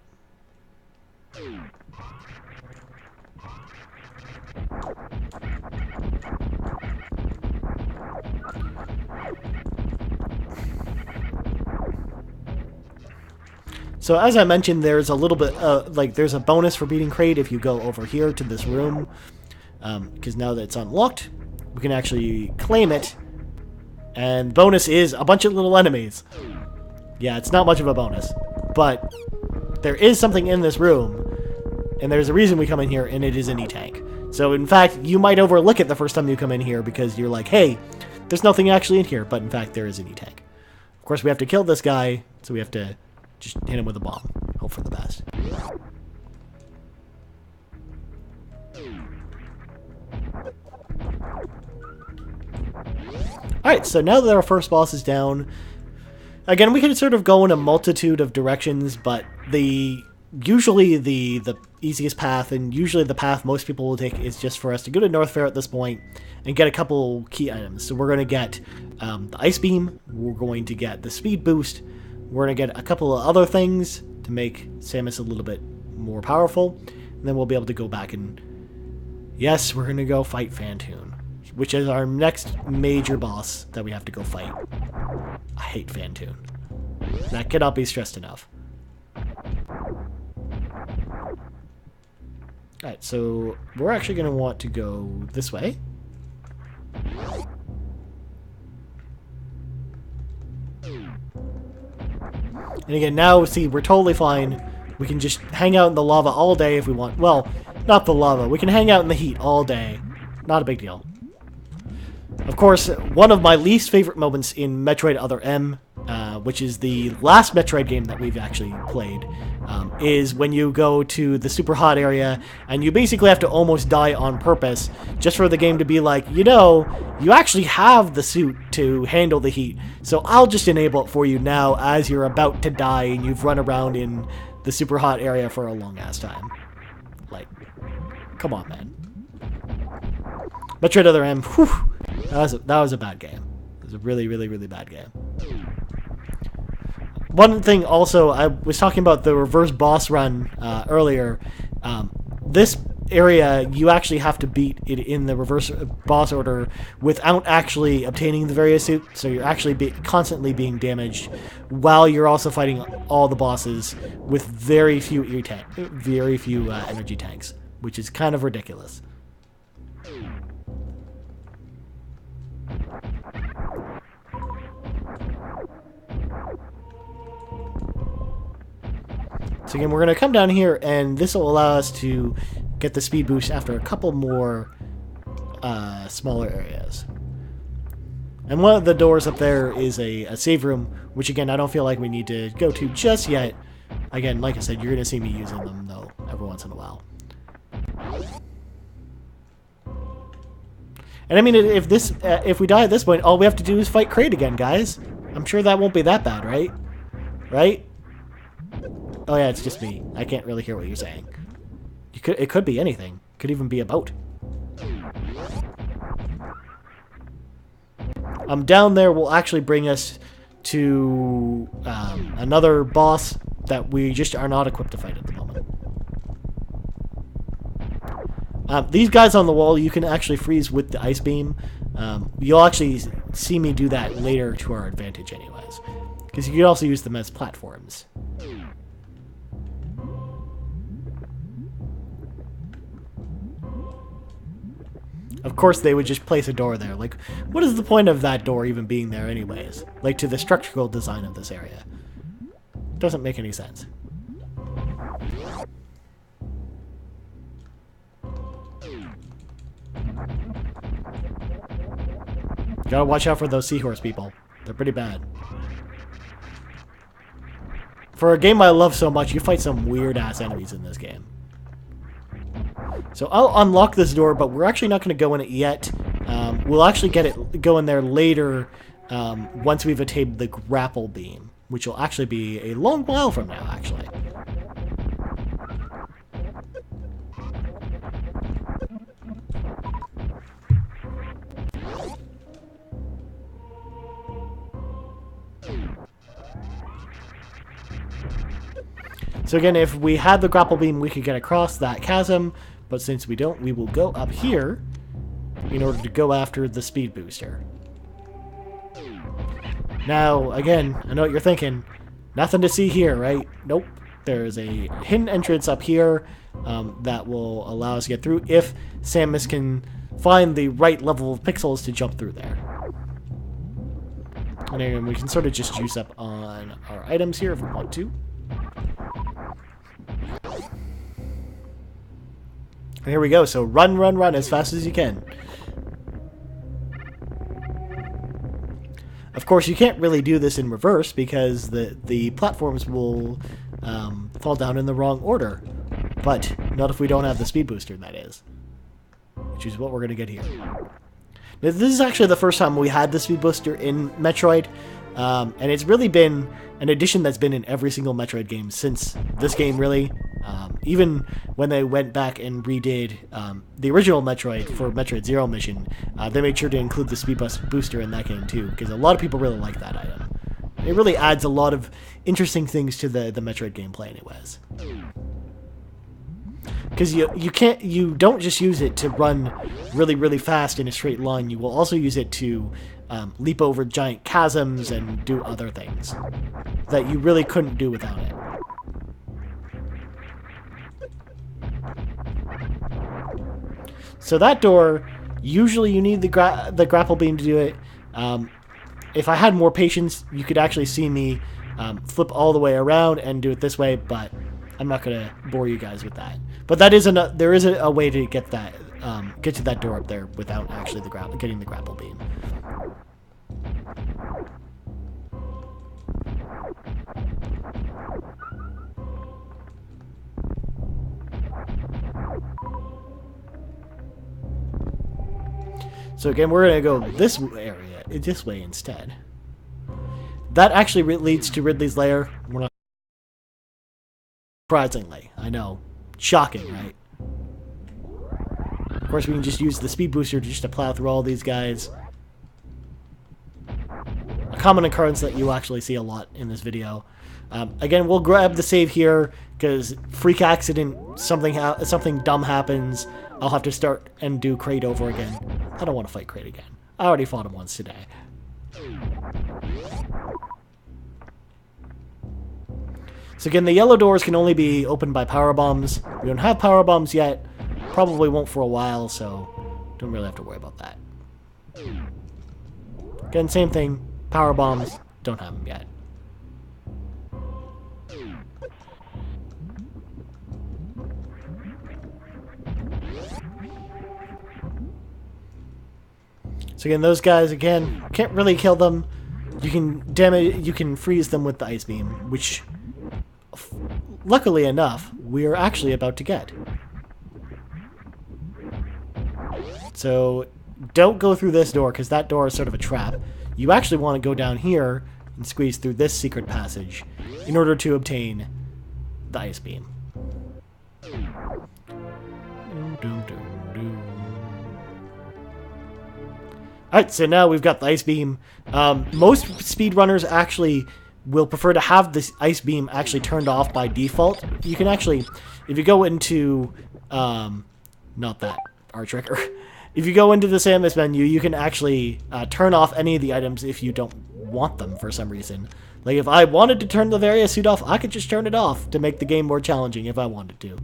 So as I mentioned, there's a little bit, there's a bonus for beating Kraid if you go over here to this room. Because now that it's unlocked, we can actually claim it. And bonus is a bunch of little enemies. Yeah, it's not much of a bonus. But there is something in this room. And there's a reason we come in here, and it is an E-Tank. So in fact, you might overlook it the first time you come in here because you're like, hey, there's nothing actually in here. But in fact, there is an E-Tank. Of course, we have to kill this guy, so we have to just hit him with a bomb. Hope for the best. Alright, so now that our first boss is down, again, we can sort of go in a multitude of directions, but usually the easiest path, and usually the path most people will take, is just for us to go to Norfair at this point and get a couple key items. So we're going to get the Ice Beam, we're going to get the Speed Boost, we're going to get a couple of other things to make Samus a little bit more powerful, and then we'll be able to go back and, yes, we're going to go fight Phantoon, which is our next major boss that we have to go fight. I hate Phantoon. That cannot be stressed enough. Alright, so we're actually going to want to go this way. And again, now, see, we're totally fine. We can just hang out in the lava all day if we want. Well, not the lava. We can hang out in the heat all day. Not a big deal. Of course, one of my least favorite moments in Metroid Other M, which is the last Metroid game that we've actually played, is when you go to the super hot area and you basically have to almost die on purpose just for the game to be like, you know, you actually have the suit to handle the heat, so I'll just enable it for you now as you're about to die and you've run around in the super hot area for a long ass time. Like, come on, man. Metroid Other M, whew, that was a bad game. It was a really, really, really bad game. One thing also, I was talking about the reverse boss run earlier. This area, you actually have to beat it in the reverse boss order without actually obtaining the various suit, so you're actually constantly being damaged while you're also fighting all the bosses with very few energy tanks, which is kind of ridiculous. So again, we're going to come down here, and this will allow us to get the speed boost after a couple more smaller areas. And one of the doors up there is a save room, which again, I don't feel like we need to go to just yet. Again, like I said, you're going to see me using them, though, every once in a while. And I mean, if we die at this point, all we have to do is fight Kraid again, guys. I'm sure that won't be that bad, right? Right? Oh yeah, it's just me. I can't really hear what you're saying. It could be anything. It could even be a boat. Down there will actually bring us to another boss that we just are not equipped to fight at the moment. These guys on the wall, you can actually freeze with the ice beam. You'll actually see me do that later to our advantage anyways. Because you can also use them as platforms. Of course, they would just place a door there. Like, what is the point of that door even being there anyways? Like, to the structural design of this area. Doesn't make any sense. Gotta watch out for those seahorse people. They're pretty bad. For a game I love so much, you fight some weird-ass enemies in this game. So I'll unlock this door, but we're actually not going to go in it yet. We'll actually go in there later once we've attained the grapple beam, which will actually be a long while from now, actually. So again, if we had the grapple beam, we could get across that chasm, but since we don't, we will go up here in order to go after the speed booster. Now, again, I know what you're thinking. Nothing to see here, right? Nope. There's a hidden entrance up here that will allow us to get through if Samus can find the right level of pixels to jump through there. And again, we can sort of just juice up on our items here if we want to. And here we go. So run, run, run as fast as you can. Of course, you can't really do this in reverse because the platforms will fall down in the wrong order. But not if we don't have the speed booster, that is. Which is what we're going to get here. Now, this is actually the first time we had the speed booster in Metroid. And it's really been an addition that's been in every single Metroid game since this game, really. Even when they went back and redid the original Metroid for Metroid Zero Mission, they made sure to include the speed booster in that game too, because a lot of people really like that item. It really adds a lot of interesting things to the Metroid gameplay anyways. Because you don't just use it to run really, really fast in a straight line, you will also use it to leap over giant chasms and do other things. that you really couldn't do without it. So that door, usually you need the grapple beam to do it. If I had more patience, you could actually see me flip all the way around and do it this way, but I'm not going to bore you guys with that. But that is there is a way to get that get to that door up there without actually getting the grapple beam. So again, we're going to go this way instead. That actually leads to Ridley's lair. We're not... Surprisingly, I know. Shocking, right? Of course, we can just use the speed booster just to plow through all these guys. A common occurrence that you actually see a lot in this video. Again, we'll grab the save here, because freak accident, something dumb happens. I'll have to start and do Kraid over again. I don't want to fight Kraid again. I already fought him once today. So again, the yellow doors can only be opened by power bombs. We don't have power bombs yet. Probably won't for a while, so don't really have to worry about that. Again, same thing. Power bombs, don't have them yet. So again, those guys, again, can't really kill them. You can freeze them with the ice beam, which, luckily enough, we are actually about to get. So don't go through this door, because that door is sort of a trap. You actually want to go down here and squeeze through this secret passage in order to obtain the ice beam. Alright, so now we've got the ice beam. Most speedrunners actually will prefer to have this ice beam actually turned off by default. You can actually, if you go into, not that, R trigger. If you go into the Samus menu, you can actually turn off any of the items if you don't want them for some reason. Like, if I wanted to turn the Varia suit off, I could just turn it off to make the game more challenging if I wanted to.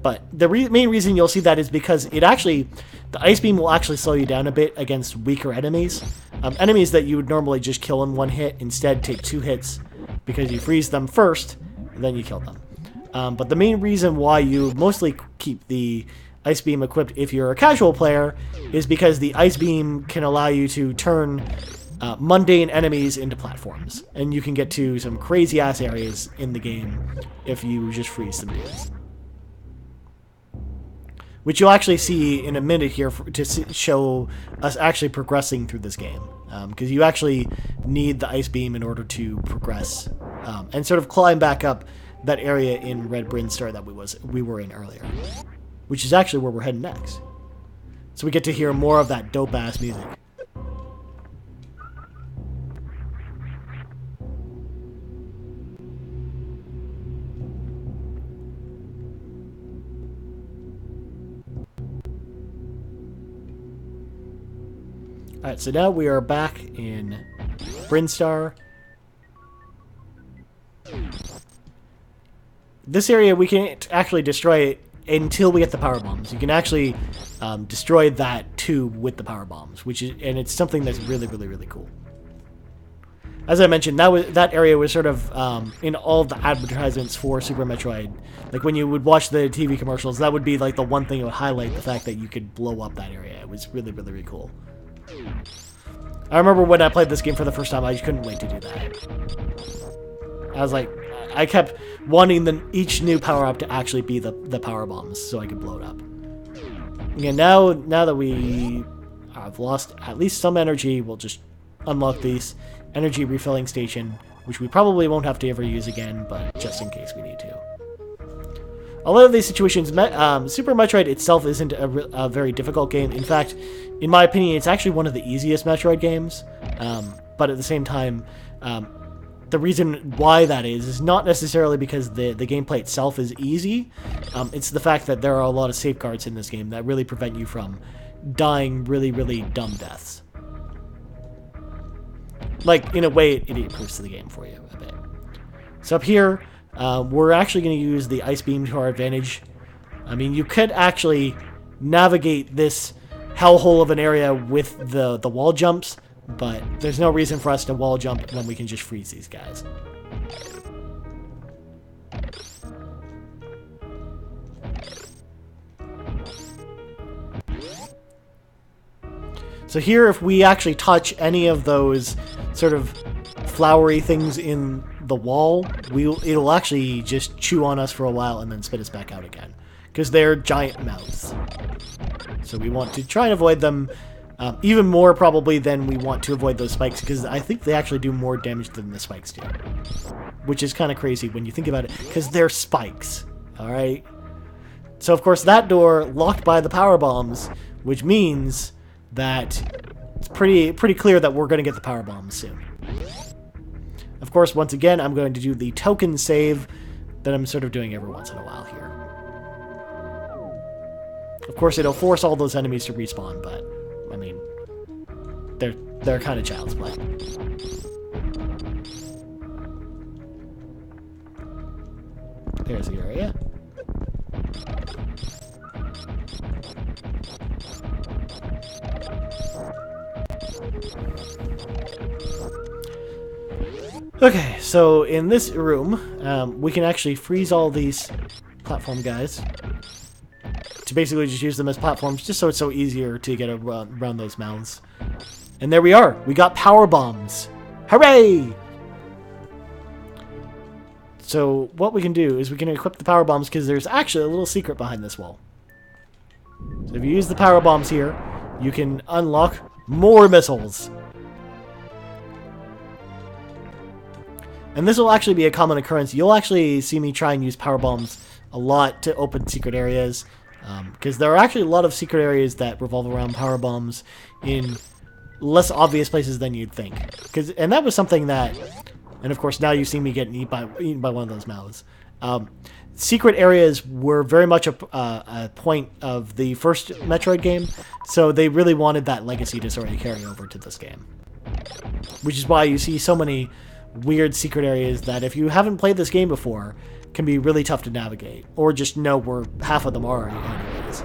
But the main reason you'll see that is because it actually, the ice beam will actually slow you down a bit against weaker enemies. Enemies that you would normally just kill in one hit instead take 2 hits because you freeze them first and then you kill them. But the main reason why you mostly keep the ice beam equipped if you're a casual player is because the ice beam can allow you to turn mundane enemies into platforms, and you can get to some crazy ass areas in the game if you just freeze some dudes, which you'll actually see in a minute here to show us actually progressing through this game, because you actually need the ice beam in order to progress and sort of climb back up that area in Red Brinstar that we were in earlier, which is actually where we're heading next. So we get to hear more of that dope-ass music. Alright, so now we are back in Brinstar. This area, we can't actually destroy it until we get the power bombs. You can actually destroy that tube with the power bombs, and it's something that's really, really, really cool. As I mentioned, that area was sort of in all of the advertisements for Super Metroid. Like when you would watch the TV commercials, that would be like the one thing that would highlight the fact that you could blow up that area. It was really, really, really cool. I remember when I played this game for the first time, I just couldn't wait to do that. I was like, I kept wanting each new power-up to actually be the power bombs so I could blow it up. Again, now that we have lost at least some energy, we'll just unlock this energy refilling station, which we probably won't have to ever use again, but just in case we need to. A lot of these situations, Super Metroid itself isn't a very difficult game. In fact, in my opinion, it's actually one of the easiest Metroid games. But at the same time, the reason why that is not necessarily because the gameplay itself is easy. It's the fact that there are a lot of safeguards in this game that really prevent you from dying really, really dumb deaths. Like, in a way, it improves the game for you a bit. So up here, we're actually going to use the ice beam to our advantage. I mean, you could actually navigate this hellhole of an area with the wall jumps, but there's no reason for us to wall jump when we can just freeze these guys. So here, if we actually touch any of those sort of flowery things in the wall, it'll actually just chew on us for a while and then spit us back out again. Because they're giant mouths. So we want to try and avoid them even more probably than we want to avoid those spikes, because I think they actually do more damage than the spikes do. Which is kind of crazy when you think about it, because they're spikes. Alright? So of course that door locked by the power bombs, which means that it's pretty clear that we're going to get the power bombs soon. Of course, once again, I'm going to do the token save that I'm sort of doing every once in a while here. Of course, it'll force all those enemies to respawn, but, I mean, they're kind of child's play. There's the area. Okay, so in this room, we can actually freeze all these platform guys to basically just use them as platforms, just so it's so easier to get around those mouths. And there we are. We got power bombs. Hooray! So what we can do is we can equip the power bombs, because there's actually a little secret behind this wall. So if you use the power bombs here, you can unlock more missiles. And this will actually be a common occurrence. You'll actually see me try and use power bombs a lot to open secret areas, because there are actually a lot of secret areas that revolve around power bombs in less obvious places than you'd think. And that was something that, and of course now you see me getting eaten by one of those mouths. Secret areas were very much a point of the first Metroid game, so they really wanted that legacy to sort of carry over to this game. Which is why you see so many weird secret areas that, if you haven't played this game before, can be really tough to navigate, or just know where half of them are anyways.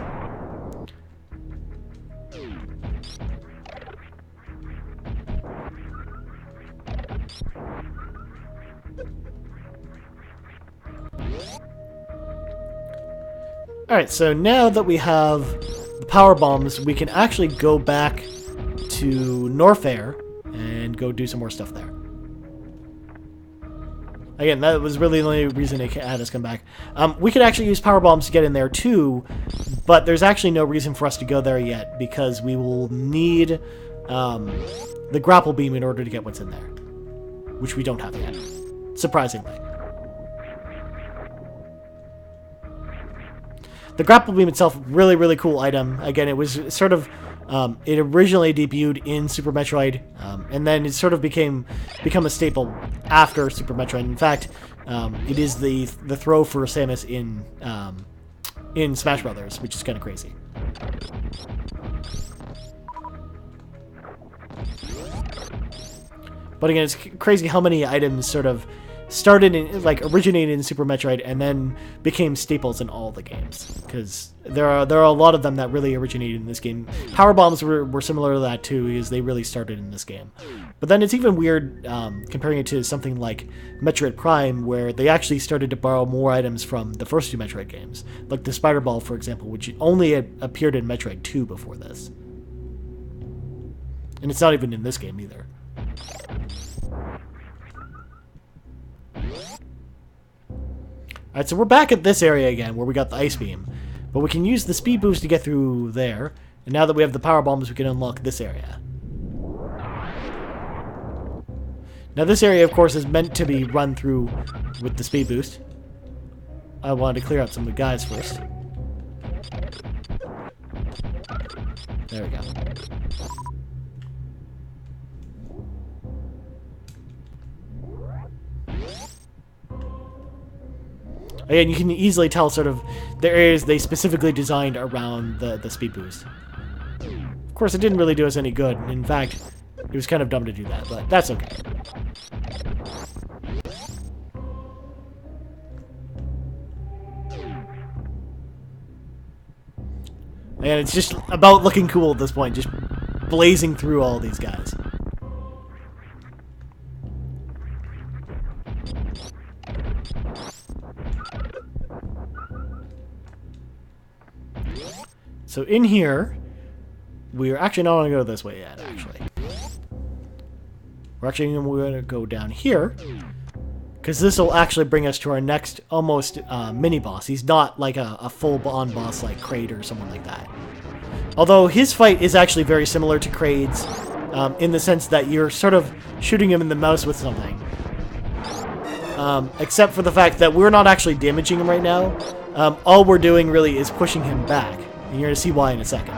Alright, so now that we have the power bombs, we can actually go back to Norfair and go do some more stuff there. Again, that was really the only reason it had us come back. We could actually use power bombs to get in there too, but there's actually no reason for us to go there yet, because we will need the grapple beam in order to get what's in there, which we don't have yet, surprisingly. The grapple beam itself, really cool item. Again, it was sort of it originally debuted in Super Metroid, and then it sort of become a staple after Super Metroid. In fact, it is the throw for Samus in Smash Brothers, which is kind of crazy. But again, it's crazy how many items sort of originated in Super Metroid and then became staples in all the games, because there are a lot of them that really originated in this game. Power bombs were similar to that too, because they really started in this game. But then it's even weird comparing it to something like Metroid Prime, where they actually started to borrow more items from the first two Metroid games, like the Spider Ball, for example, which only appeared in Metroid 2 before this, and it's not even in this game either. Alright, so we're back at this area again, where we got the ice beam. But we can use the speed boost to get through there. And now that we have the power bombs, we can unlock this area. Now this area, of course, is meant to be run through with the speed boost. I wanted to clear out some of the guys first. There we go. Again, you can easily tell sort of the areas they specifically designed around the speed boost. Of course, it didn't really do us any good. In fact, It was kind of dumb to do that, but that's okay. And it's just about looking cool at this point, just blazing through all these guys. So in here, we're actually not going to go this way yet, actually. We're actually going to go down here, because this will actually bring us to our next almost mini-boss. He's not like a full-on boss like Kraid or someone like that. Although his fight is actually very similar to Kraid's, in the sense that you're sort of shooting him in the mouse with something. Except for the fact that we're not actually damaging him right now. All we're doing really is pushing him back. And you're going to see why in a second.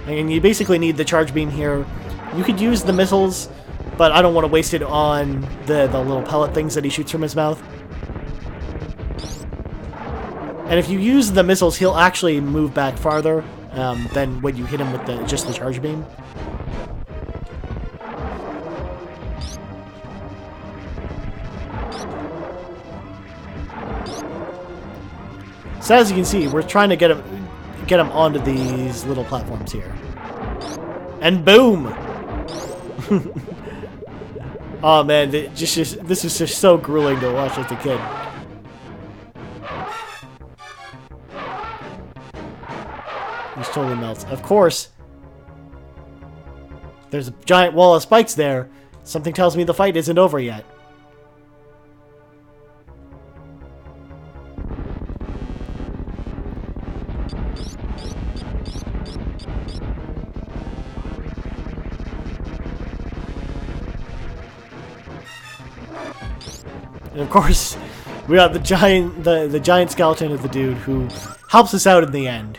And you basically need the charge beam here. You could use the missiles, but I don't want to waste it on the little pellet things that he shoots from his mouth. And if you use the missiles, he'll actually move back farther than when you hit him with just the charge beam. So as you can see, we're trying to get him onto these little platforms here. And boom! Oh man, this is just so grueling to watch as a kid. He totally melts. Of course, there's a giant wall of spikes there. Something tells me the fight isn't over yet. And of course, we got the giant skeleton of the dude who helps us out in the end,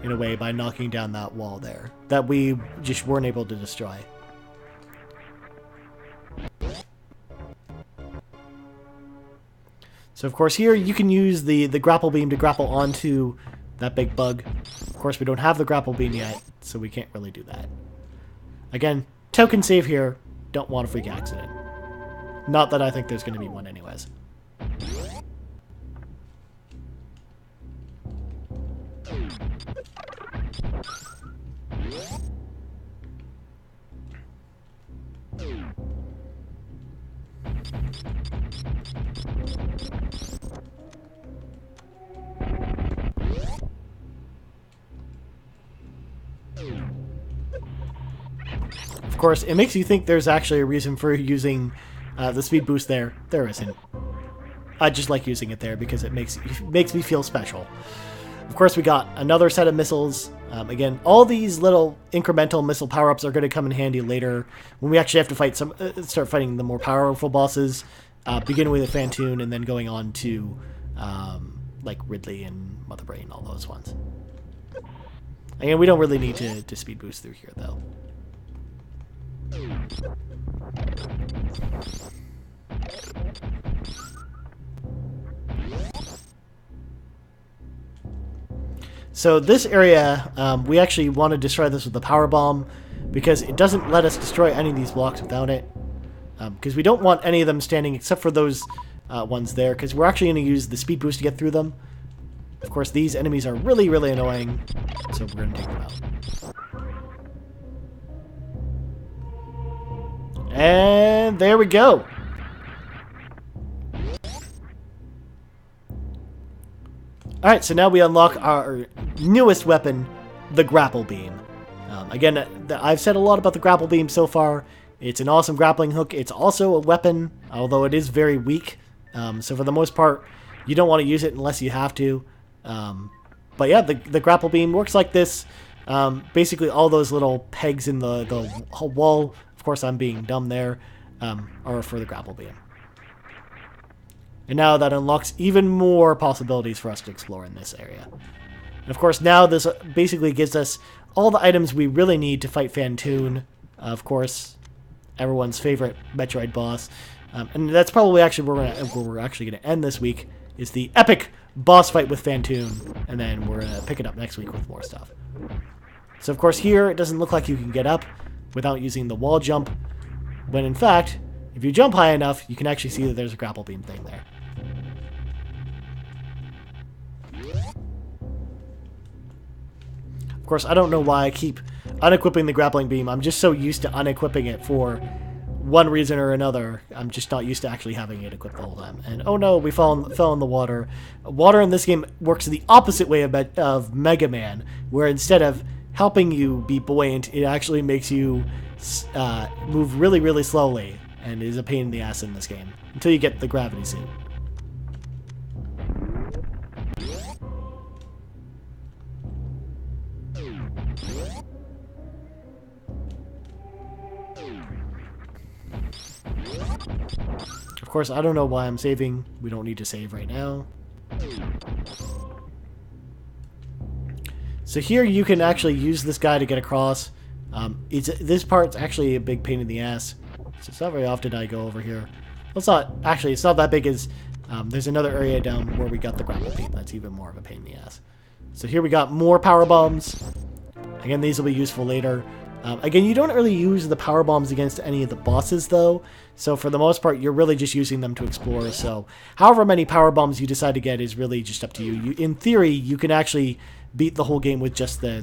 in a way, by knocking down that wall there that we just weren't able to destroy. So of course here you can use the grapple beam to grapple onto that big bug. Of course we don't have the grapple beam yet, so we can't really do that. Again, token save here. Don't want a freak accident. Not that I think there's going to be one anyways. Of course, it makes you think there's actually a reason for using the speed boost there. There isn't. I just like using it there because it makes me feel special. Of course, we got another set of missiles. Again, all these little incremental missile power-ups are going to come in handy later when we actually have to fight start fighting the more powerful bosses, beginning with the Phantoon and then going on to like Ridley and Mother Brain, all those ones. Again, we don't really need to speed boost through here, though. So this area, we actually want to destroy this with the power bomb because it doesn't let us destroy any of these blocks without it. Because we don't want any of them standing except for those ones there, because we're actually going to use the speed boost to get through them. Of course, these enemies are really, really annoying, so we're going to take them out. And there we go. Alright, so now we unlock our newest weapon, the grapple beam. Again, I've said a lot about the grapple beam so far. It's an awesome grappling hook. It's also a weapon, although it is very weak. So for the most part, you don't want to use it unless you have to. But yeah, the grapple beam works like this. Basically, all those little pegs in the wall, of course I'm being dumb there, are for the grapple beam. And now that unlocks even more possibilities for us to explore in this area. And of course, now this basically gives us all the items we really need to fight Phantoon. Of course, everyone's favorite Metroid boss. And that's probably actually where we're actually going to end this week, is the epic boss fight with Phantoon. and then we're going to pick it up next week with more stuff. So, of course, here it doesn't look like you can get up without using the wall jump, when in fact, if you jump high enough, you can actually see that there's a grapple beam thing there. Of course, I don't know why I keep unequipping the grappling beam. I'm just so used to unequipping it for one reason or another. I'm just not used to actually having it equipped the whole time. And oh no, we fell in the water. Water in this game works the opposite way of Mega Man, where instead of helping you be buoyant, it actually makes you move really, really slowly, and is a pain in the ass in this game until you get the gravity suit. Of course, I don't know why I'm saving. We don't need to save right now. So here you can actually use this guy to get across. This part's actually a big pain in the ass. So it's not very often I go over here. Well, it's not that big as there's another area down where we got the grapple beam. That's even more of a pain in the ass. So here we got more power bombs. Again, these will be useful later. Again, you don't really use the power bombs against any of the bosses, though. So for the most part, you're really just using them to explore. So however many power bombs you decide to get is really just up to you. In theory, you can actually beat the whole game with just the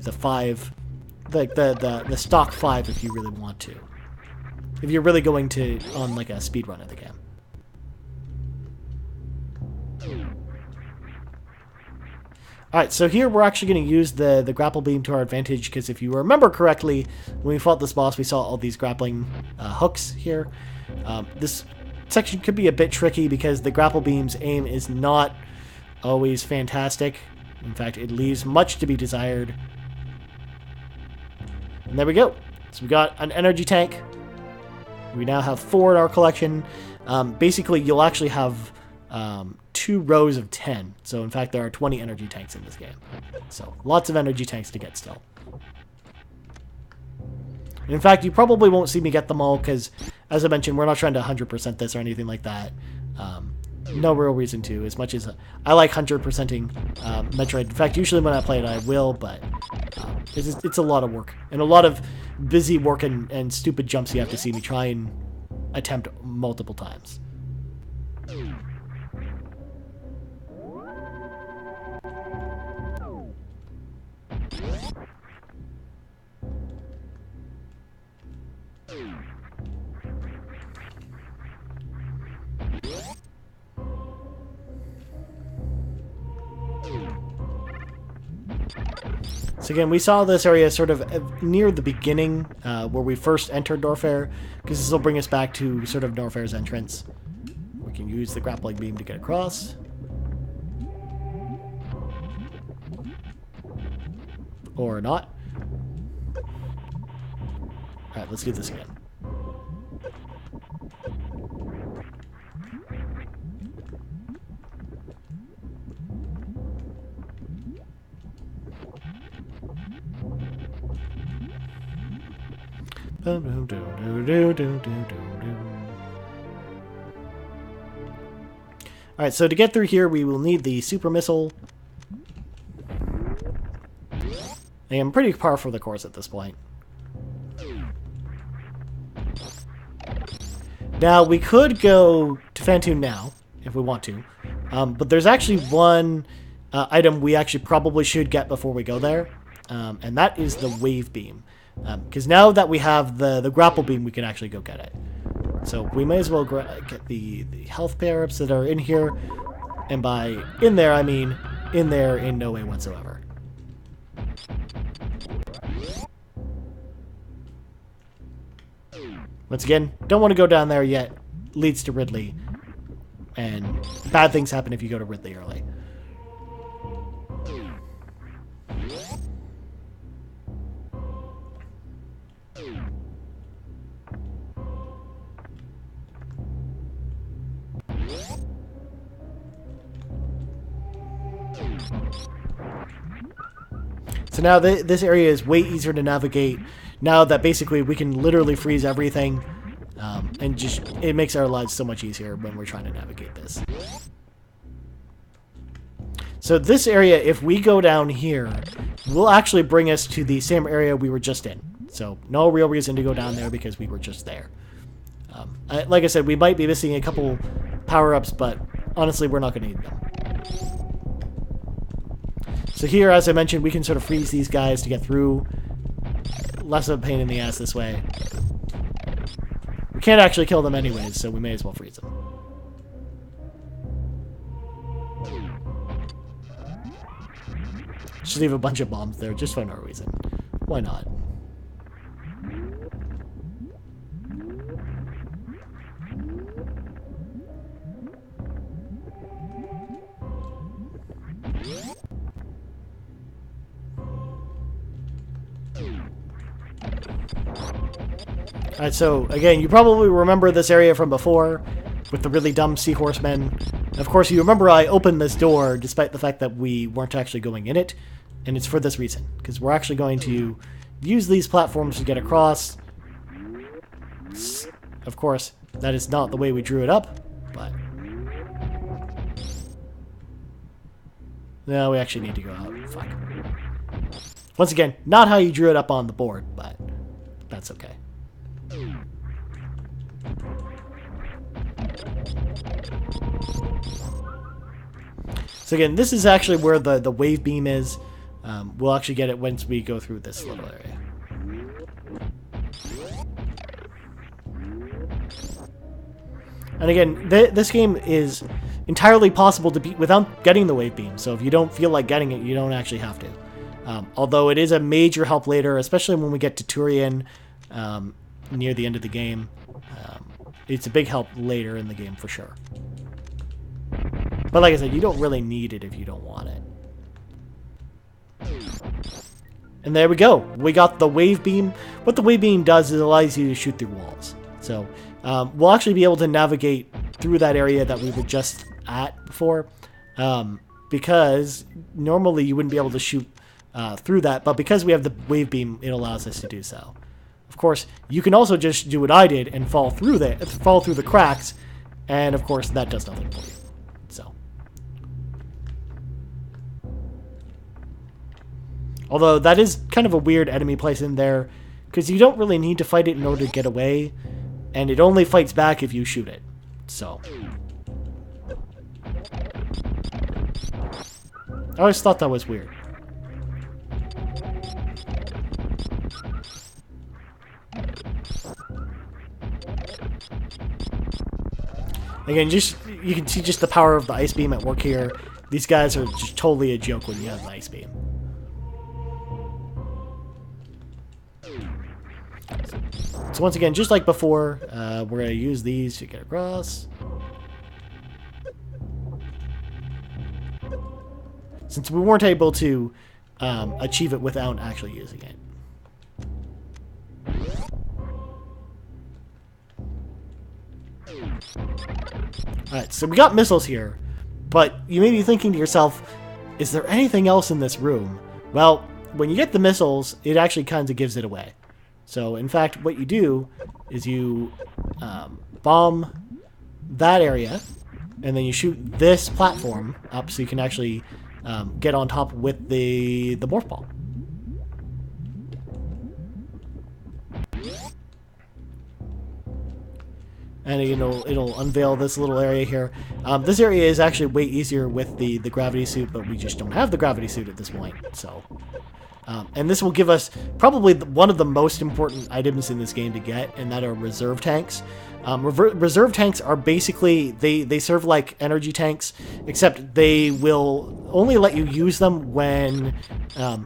stock 5 if you really want to. If you're really going to on like a speed run of the game. Alright, so here we're actually going to use the grapple beam to our advantage, because if you remember correctly, when we fought this boss, we saw all these grappling hooks here. This section could be a bit tricky because the grapple beam's aim is not always fantastic. In fact, it leaves much to be desired. And there we go. So we got an energy tank. We now have 4 in our collection. Basically, you'll actually have 2 rows of 10. So in fact, there are 20 energy tanks in this game. So lots of energy tanks to get still. In fact, you probably won't see me get them all because, as I mentioned, we're not trying to 100% this or anything like that. No real reason to, as much as I like 100%ing Metroid. In fact, usually when I play it, I will, but it's a lot of work. And a lot of busy work and stupid jumps you have to see me try and attempt multiple times. So again, we saw this area sort of near the beginning, where we first entered Norfair, because this will bring us back to sort of Norfair's entrance. We can use the grappling beam to get across. Or not. Alright, let's do this again. Alright, so to get through here, we will need the super missile. I am pretty par for the course at this point. Now, we could go to Phantom now, if we want to. But there's actually one item we actually probably should get before we go there. And that is the wave beam. Because now that we have the grapple beam, we can actually go get it. So we may as well get the health pair-ups that are in here. And by in there, I mean in there in no way whatsoever. Once again, don't want to go down there yet. Leads to Ridley. And bad things happen if you go to Ridley early. So now this area is way easier to navigate now that basically we can literally freeze everything, and just it makes our lives so much easier when we're trying to navigate this. So this area, if we go down here, will actually bring us to the same area we were just in. So no real reason to go down there because we were just there. Like I said, we might be missing a couple power-ups, but honestly, we're not going to need them. So here, as I mentioned, we can sort of freeze these guys to get through. Less of a pain in the ass this way. We can't actually kill them anyways, so we may as well freeze them. Just leave a bunch of bombs there, just for no reason. Why not? Alright, so again, you probably remember this area from before with the really dumb seahorsemen. Of course, you remember I opened this door despite the fact that we weren't actually going in it, and it's for this reason, because we're actually going to use these platforms to get across. Of course, that is not the way we drew it up, but... No, we actually need to go out. Fuck. Once again, not how you drew it up on the board, but that's okay. So again, this is actually where the wave beam is. We'll actually get it once we go through this little area. And again, this game is entirely possible to beat without getting the wave beam. So if you don't feel like getting it, you don't actually have to. Although it is a major help later, especially when we get to Turian near the end of the game. It's a big help later in the game for sure. But like I said, you don't really need it if you don't want it. And there we go. We got the wave beam. What the wave beam does is it allows you to shoot through walls. So we'll actually be able to navigate through that area that we were just at before. Because normally you wouldn't be able to shoot through that. But because we have the wave beam, it allows us to do so. Of course, you can also just do what I did and fall through the cracks. And of course, that does nothing for you. So. Although that is kind of a weird enemy place in there, because you don't really need to fight it in order to get away, and it only fights back if you shoot it. So. I always thought that was weird. Again, you can see just the power of the ice beam at work here. These guys are just totally a joke when you have the ice beam. So once again, just like before, we're going to use these to get across. Since we weren't able to achieve it without actually using it. Alright, so we got missiles here, but you may be thinking to yourself, is there anything else in this room? Well, when you get the missiles, it actually kind of gives it away. So, in fact, what you do is you bomb that area, and then you shoot this platform up so you can actually get on top with the morph ball. And it'll unveil this little area here. This area is actually way easier with the gravity suit, but we just don't have the gravity suit at this point. So, and this will give us probably one of the most important items in this game to get, and that are reserve tanks. Reserve tanks are basically, they serve like energy tanks, except they will only let you use them when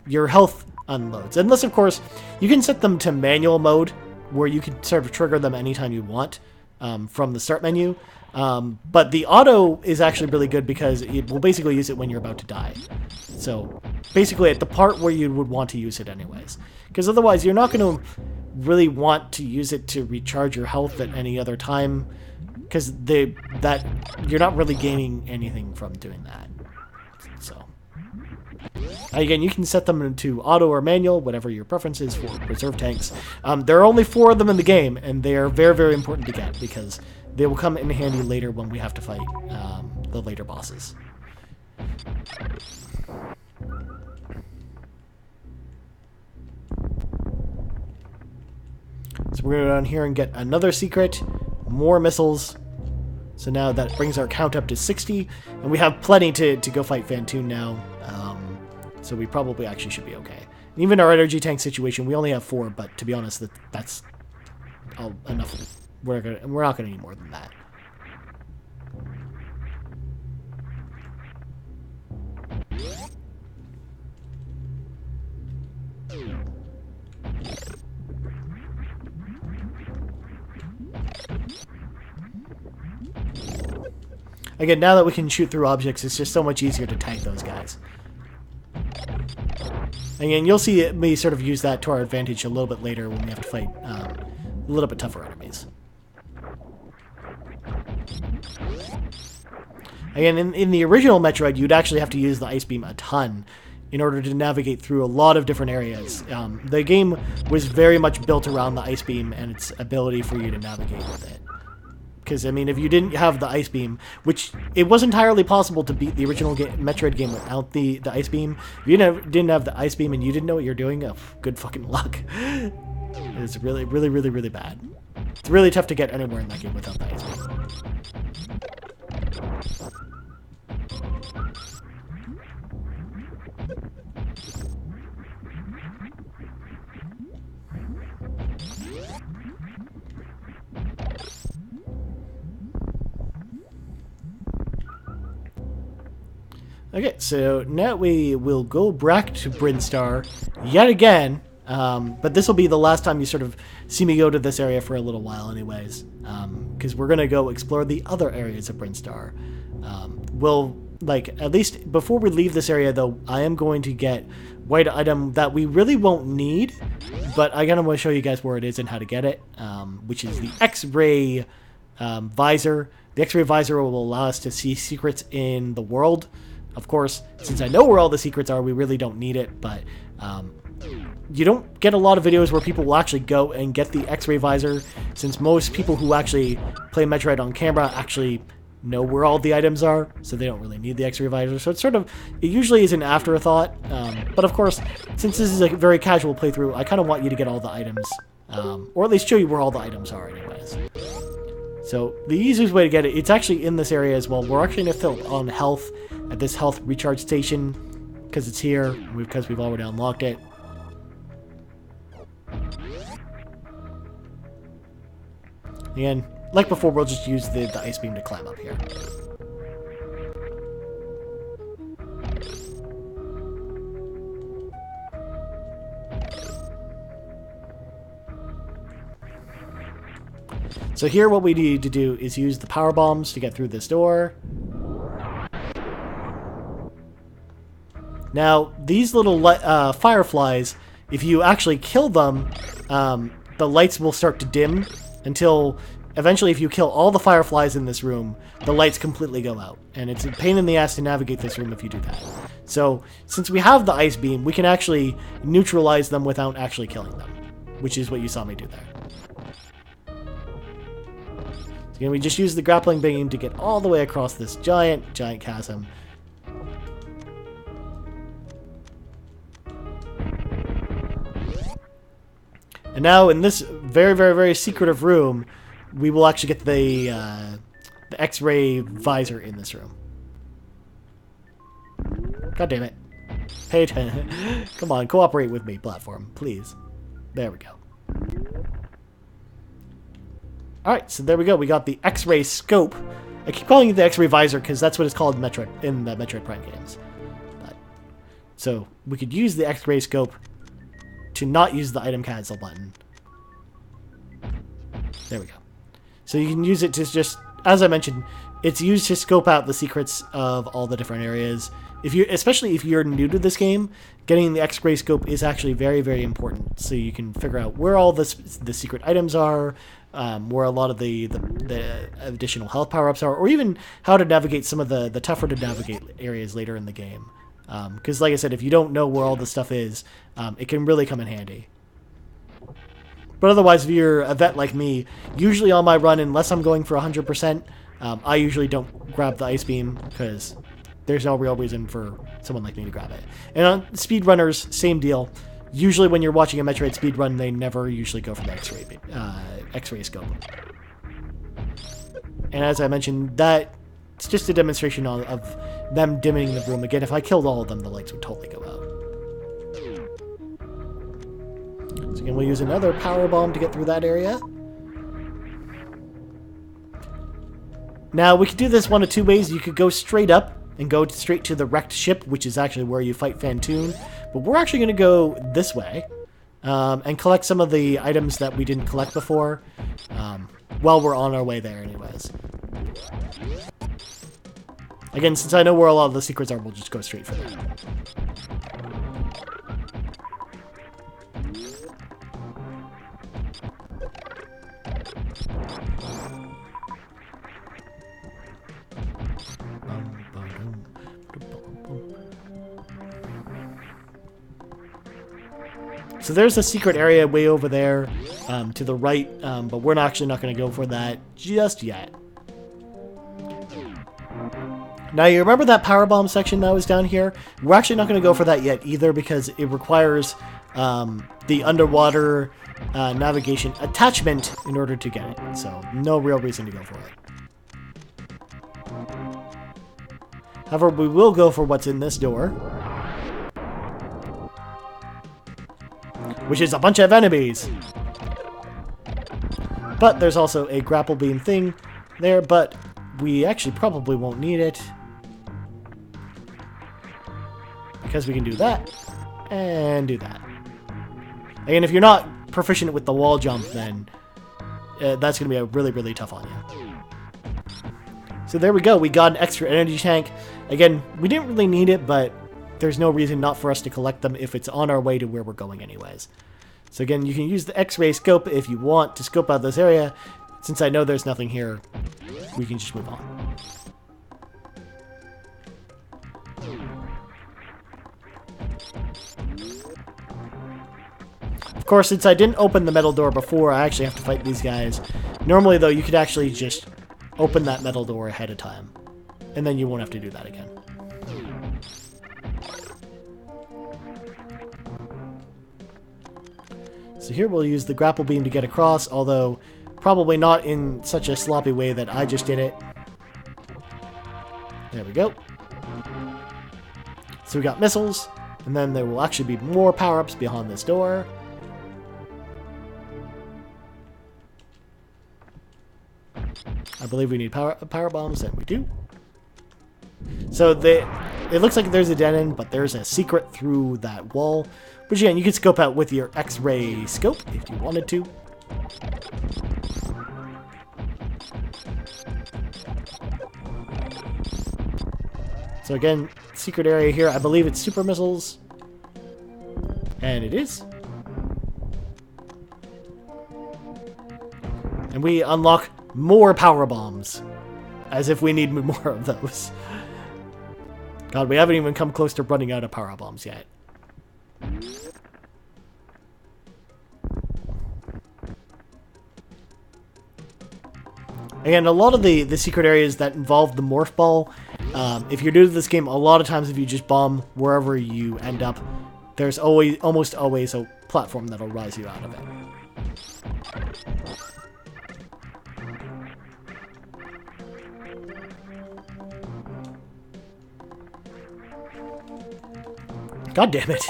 your health unloads. Unless, of course, you can set them to manual mode, where you can sort of trigger them anytime you want. From the start menu, but the auto is actually really good because it will basically use it when you're about to die. So basically at the part where you would want to use it anyways, because otherwise you're not going to really want to use it to recharge your health at any other time, because you're not really gaining anything from doing that. So again, you can set them into auto or manual, whatever your preference is for reserve tanks. There are only 4 of them in the game, and they are very, very important to get, because they will come in handy later when we have to fight the later bosses. So we're going to go down here and get another secret, more missiles. So now that brings our count up to 60, and we have plenty to go fight Fantoon now. So we probably actually should be okay. And even our energy tank situation, we only have 4, but to be honest, that's enough. We're not going to need more than that. Again, now that we can shoot through objects, it's just so much easier to tank those guys. Again, you'll see me sort of use that to our advantage a little bit later when we have to fight a little bit tougher enemies. Again, in the original Metroid, you'd actually have to use the Ice Beam a ton in order to navigate through a lot of different areas. The game was very much built around the Ice Beam and its ability for you to navigate with it. Because, I mean, if you didn't have the Ice Beam, which it was entirely possible to beat the original Metroid game without the Ice Beam. If you didn't have the Ice Beam and you didn't know what you're doing, oh, good fucking luck. It's really, really, really, really bad. It's really tough to get anywhere in that game without the Ice Beam. Okay, so now we will go back to Brinstar yet again, but this will be the last time you sort of see me go to this area for a little while anyways, because we're going to go explore the other areas of Brinstar. At least before we leave this area, though, I am going to get white item that we really won't need, but I kind of want to show you guys where it is and how to get it, which is the X-ray visor. The X-ray visor will allow us to see secrets in the world. Of course, since I know where all the secrets are, we really don't need it, but you don't get a lot of videos where people will actually go and get the X-ray visor, since most people who actually play Metroid on camera actually know where all the items are, so they don't really need the X-ray visor. So it usually is an afterthought, but of course, since this is a very casual playthrough, I kind of want you to get all the items, or at least show you where all the items are anyways. So the easiest way to get it, it's actually in this area as well. We're actually going to fill on health at this health recharge station because it's here, because we've already unlocked it. Again, like before, we'll just use the Ice Beam to climb up here. So here what we need to do is use the power bombs to get through this door. Now, these little fireflies, if you actually kill them, the lights will start to dim until eventually if you kill all the fireflies in this room, the lights completely go out. And it's a pain in the ass to navigate this room if you do that. So, since we have the Ice Beam, we can actually neutralize them without actually killing them, which is what you saw me do there. So again, we just use the grappling beam to get all the way across this giant chasm. And now in this very, very, very secretive room, we will actually get the X-ray visor in this room. God damn it. Pay attention. Come on, cooperate with me, platform, please. There we go. Alright, so there we go. We got the X-ray scope. I keep calling it the X-ray visor because that's what it's called in the Metroid Prime games. So we could use the X-ray scope to not use the item cancel button. There we go. So you can use it to just, as I mentioned, it's used to scope out the secrets of all the different areas. Especially if you're new to this game, getting the X-ray scope is actually very, very important. So you can figure out where all the secret items are, where a lot of the additional health power-ups are, or even how to navigate some of the tougher to navigate areas later in the game. Because like I said, if you don't know where all the stuff is, it can really come in handy. But otherwise, if you're a vet like me, usually on my run, unless I'm going for 100%, I usually don't grab the Ice Beam, because there's no real reason for someone like me to grab it. And on speedrunners, same deal. Usually when you're watching a Metroid speedrun, they never usually go for the X-ray scope. And as I mentioned, that it's just a demonstration of them dimming the room. Again, if I killed all of them, the lights would totally go out. So again, we'll use another power bomb to get through that area. Now, we could do this one of two ways. You could go straight up and go straight to the wrecked ship, which is actually where you fight Fantoon. But we're actually going to go this way and collect some of the items that we didn't collect before while we're on our way there anyways. Again, since I know where a lot of the secrets are, we'll just go straight for that. So there's a secret area way over there to the right, but we're actually not going to go for that just yet. Now, you remember that power bomb section that was down here? We're actually not going to go for that yet either because it requires the underwater navigation attachment in order to get it. So no real reason to go for it. However, we will go for what's in this door, which is a bunch of enemies. But there's also a grapple beam thing there, but we actually probably won't need it because we can do that and do that. Again, if you're not proficient with the wall jump, then that's going to be a really, really tough on you. So there we go. We got an extra energy tank. Again, we didn't really need it, but there's no reason not for us to collect them if it's on our way to where we're going anyways. So again, you can use the X-ray scope if you want to scope out this area. Since I know there's nothing here, we can just move on. Of course, since I didn't open the metal door before, I actually have to fight these guys. Normally, though, you could actually just open that metal door ahead of time, and then you won't have to do that again. So here we'll use the grapple beam to get across, although probably not in such a sloppy way that I just did it. There we go. So we got missiles, and then there will actually be more power-ups behind this door. I believe we need power bombs, and we do. So it looks like there's a dead end, but there's a secret through that wall, which again, you can scope out with your X-ray scope if you wanted to. So again, secret area here, I believe it's super missiles, and it is. And we unlock more power bombs, as if we need more of those. God, we haven't even come close to running out of power bombs yet. Again, a lot of the secret areas that involve the morph ball, if you're new to this game, a lot of times if you just bomb wherever you end up, there's almost always a platform that'll rise you out of it. God damn it.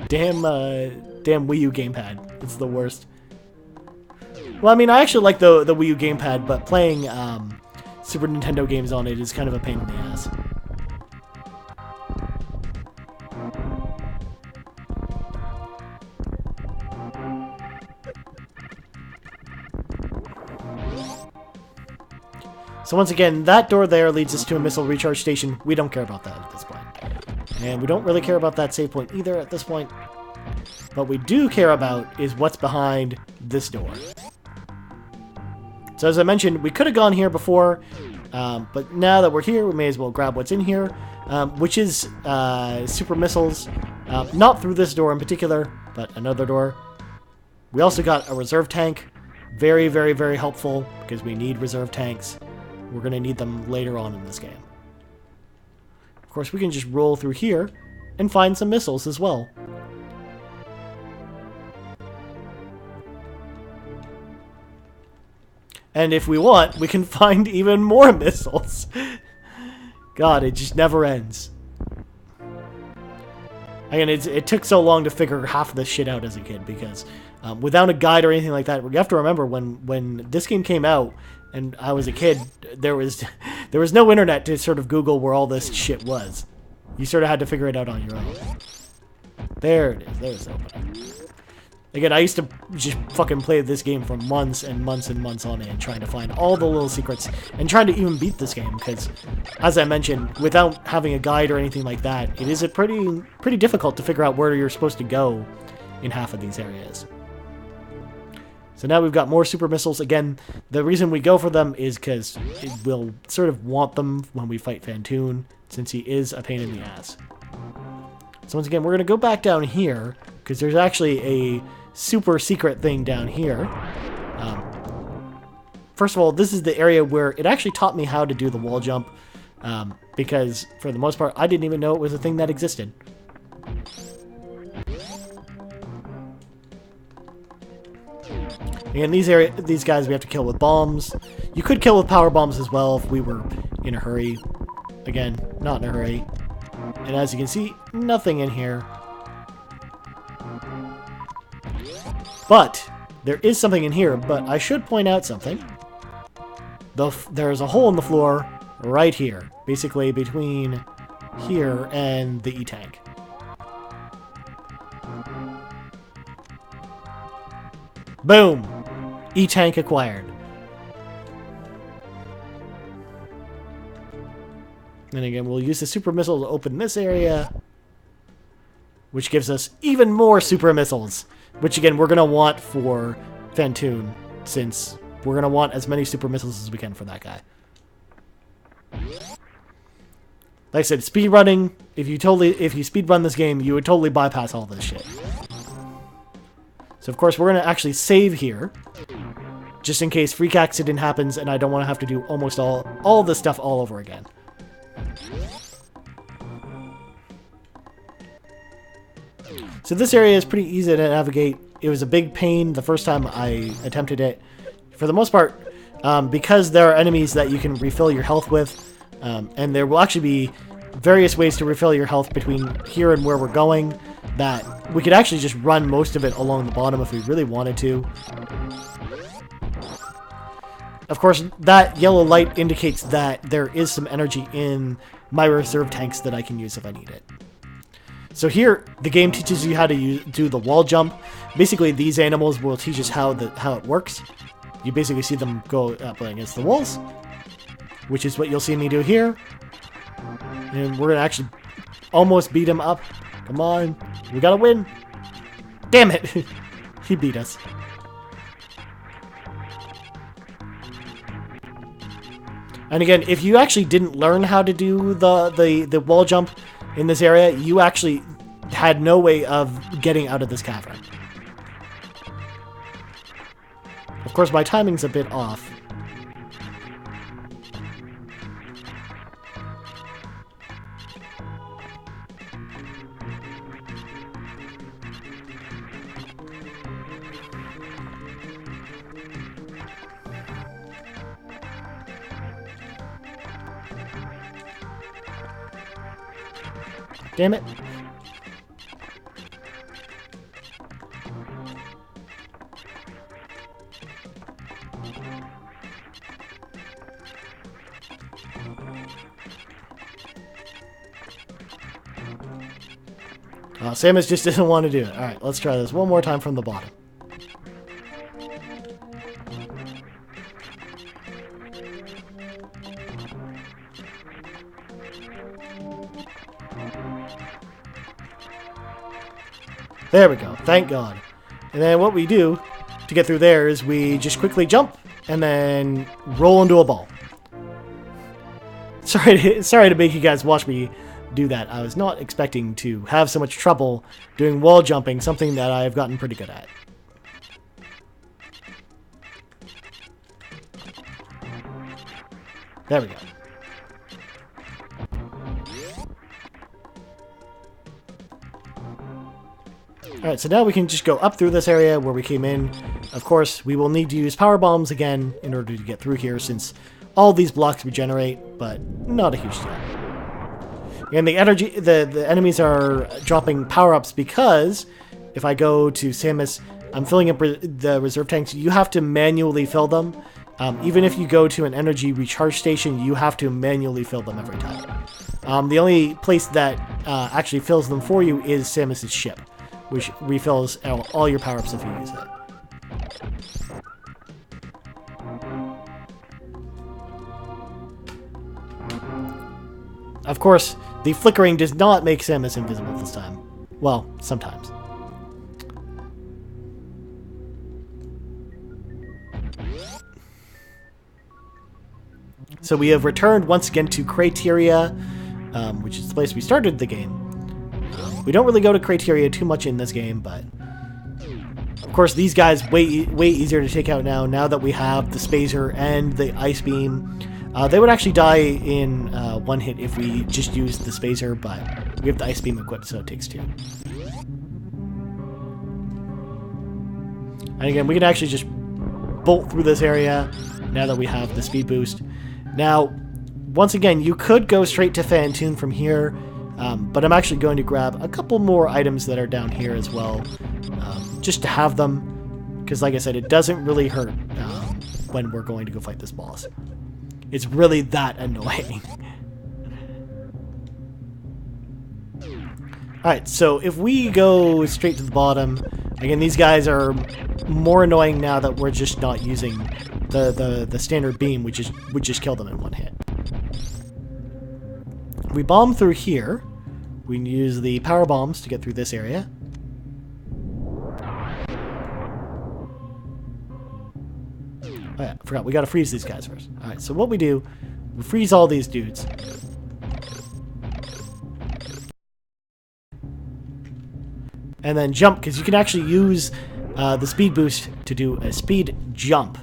damn Wii U gamepad. It's the worst. Well, I mean, I actually like the Wii U gamepad, but playing Super Nintendo games on it is kind of a pain in the ass. So once again, that door there leads us to a missile recharge station. We don't care about that at this point. And we don't really care about that save point either at this point. What we do care about is what's behind this door. So as I mentioned, we could have gone here before, but now that we're here, we may as well grab what's in here, which is super missiles. Not through this door in particular, but another door. We also got a reserve tank. Very, very, very helpful, because we need reserve tanks. We're going to need them later on in this game. course, we can just roll through here and find some missiles as well. And if we want, we can find even more missiles. God, it just never ends. Again, it took so long to figure half of this shit out as a kid because without a guide or anything like that, you have to remember when this game came out and I was a kid, there was no internet to sort of Google where all this shit was. You sort of had to figure it out on your own. There it is. There's the opening. Again, I used to just fucking play this game for months and months and months on end, trying to find all the little secrets and trying to even beat this game because, as I mentioned, without having a guide or anything like that, it is a pretty difficult to figure out where you're supposed to go in half of these areas. So now we've got more super missiles. Again, the reason we go for them is because we'll sort of want them when we fight Fantoon, since he is a pain in the ass. So once again, we're going to go back down here because there's actually a super secret thing down here. First of all, this is the area where it actually taught me how to do the wall jump because for the most part, I didn't even know it was a thing that existed. Again, these guys we have to kill with bombs. You could kill with power bombs as well if we were in a hurry. Again, not in a hurry. And as you can see, nothing in here. But there is something in here, but I should point out something. There's a hole in the floor right here, basically between here and the E-tank. Boom! E-tank acquired. And again, we'll use the super missile to open this area, which gives us even more super missiles, which again, we're going to want for Fantoon, since we're going to want as many super missiles as we can for that guy. Like I said, speed running, if you speed run this game, you would totally bypass all this shit. So of course, we're going to actually save here, just in case freak accident happens and I don't want to have to do almost all this stuff all over again. So this area is pretty easy to navigate. It was a big pain the first time I attempted it. For the most part, because there are enemies that you can refill your health with, and there will actually be various ways to refill your health between here and where we're going, that we could actually just run most of it along the bottom if we really wanted to. Of course, that yellow light indicates that there is some energy in my reserve tanks that I can use if I need it. So here, the game teaches you how to do the wall jump. Basically, these animals will teach us how it works. You basically see them go up against the walls, which is what you'll see me do here. And we're going to actually almost beat him up. Come on. We got to win. Damn it. He beat us. And again, if you actually didn't learn how to do the wall jump in this area, you actually had no way of getting out of this cavern. Of course, my timing's a bit off. Damn it. Samus just didn't want to do it. Alright, let's try this one more time from the bottom. There we go. Thank God. And then what we do to get through there is we just quickly jump and then roll into a ball. Sorry to make you guys watch me do that. I was not expecting to have so much trouble doing wall jumping, something that I've gotten pretty good at. There we go. Alright, so now we can just go up through this area where we came in. Of course, we will need to use power bombs again in order to get through here since all these blocks regenerate, but not a huge deal. And the enemies are dropping power-ups because if I go to Samus, I'm filling up the reserve tanks. You have to manually fill them. Even if you go to an energy recharge station, you have to manually fill them every time. The only place that actually fills them for you is Samus's ship, which refills all your power-ups if you use it. Of course, the flickering does not make Samus invisible this time. Well, sometimes. So we have returned once again to Crateria, which is the place we started the game. We don't really go to Crateria too much in this game, but of course these guys way easier to take out now that we have the Spazer and the Ice Beam. They would actually die in one hit if we just used the Spazer, but we have the Ice Beam equipped, so it takes 2. And again, we can actually just bolt through this area now that we have the speed boost. Now, once again, you could go straight to Fantoon from here, but I'm actually going to grab a couple more items that are down here as well, just to have them, because like I said, it doesn't really hurt when we're going to go fight this boss. It's really that annoying. Alright, so if we go straight to the bottom, again, these guys are more annoying now that we're just not using the standard beam, which would just kill them in one hit. We bomb through here. We can use the power bombs to get through this area. Oh yeah, I forgot. We gotta freeze these guys first. Alright, so what we do, we freeze all these dudes. And then jump, because you can actually use the speed boost to do a speed jump.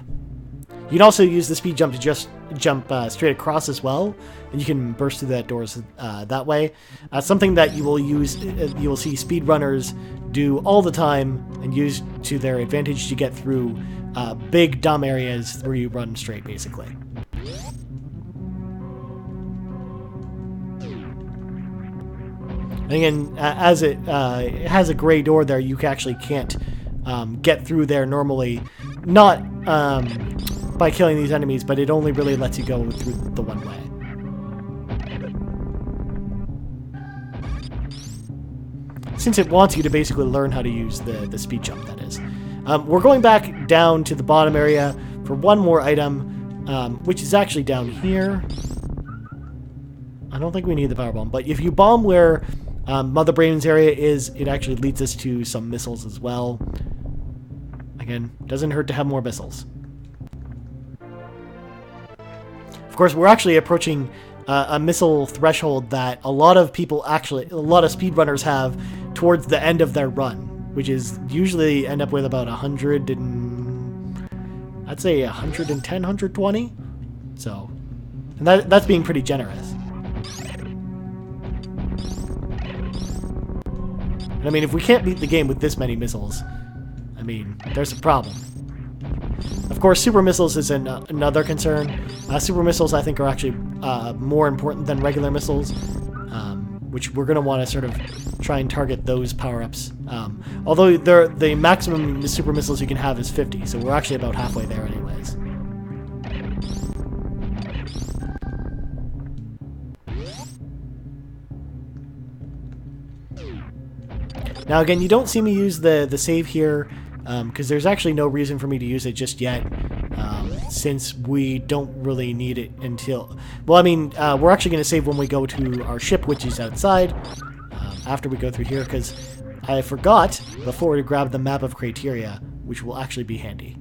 You can also use the speed jump to just jump straight across as well, and you can burst through that doors that way. Something that you will see speedrunners do all the time and use to their advantage to get through big dumb areas where you run straight, basically. And again, as it has a gray door there, you actually can't get through there normally. Not by killing these enemies, but it only really lets you go through the one way. Since it wants you to basically learn how to use the speed jump, that is. We're going back down to the bottom area for one more item, which is actually down here. I don't think we need the power bomb, but if you bomb where Mother Brain's area is, it actually leads us to some missiles as well. Again, doesn't hurt to have more missiles. Of course, we're actually approaching a missile threshold that a lot of speedrunners have towards the end of their run, which is usually end up with about 100 and I'd say 110, 120. So, and that's being pretty generous. And I mean, if we can't beat the game with this many missiles, I mean, there's a problem. Of course, super missiles is another concern. Super missiles, I think, are actually more important than regular missiles, which we're going to want to sort of try and target those power-ups. Although the maximum super missiles you can have is 50, so we're actually about halfway there anyways. Now again, you don't see me use the save here, because there's actually no reason for me to use it just yet, since we don't really need it until... Well, I mean, we're actually going to save when we go to our ship, which is outside, after we go through here, because I forgot before to grab the map of Crateria, which will actually be handy.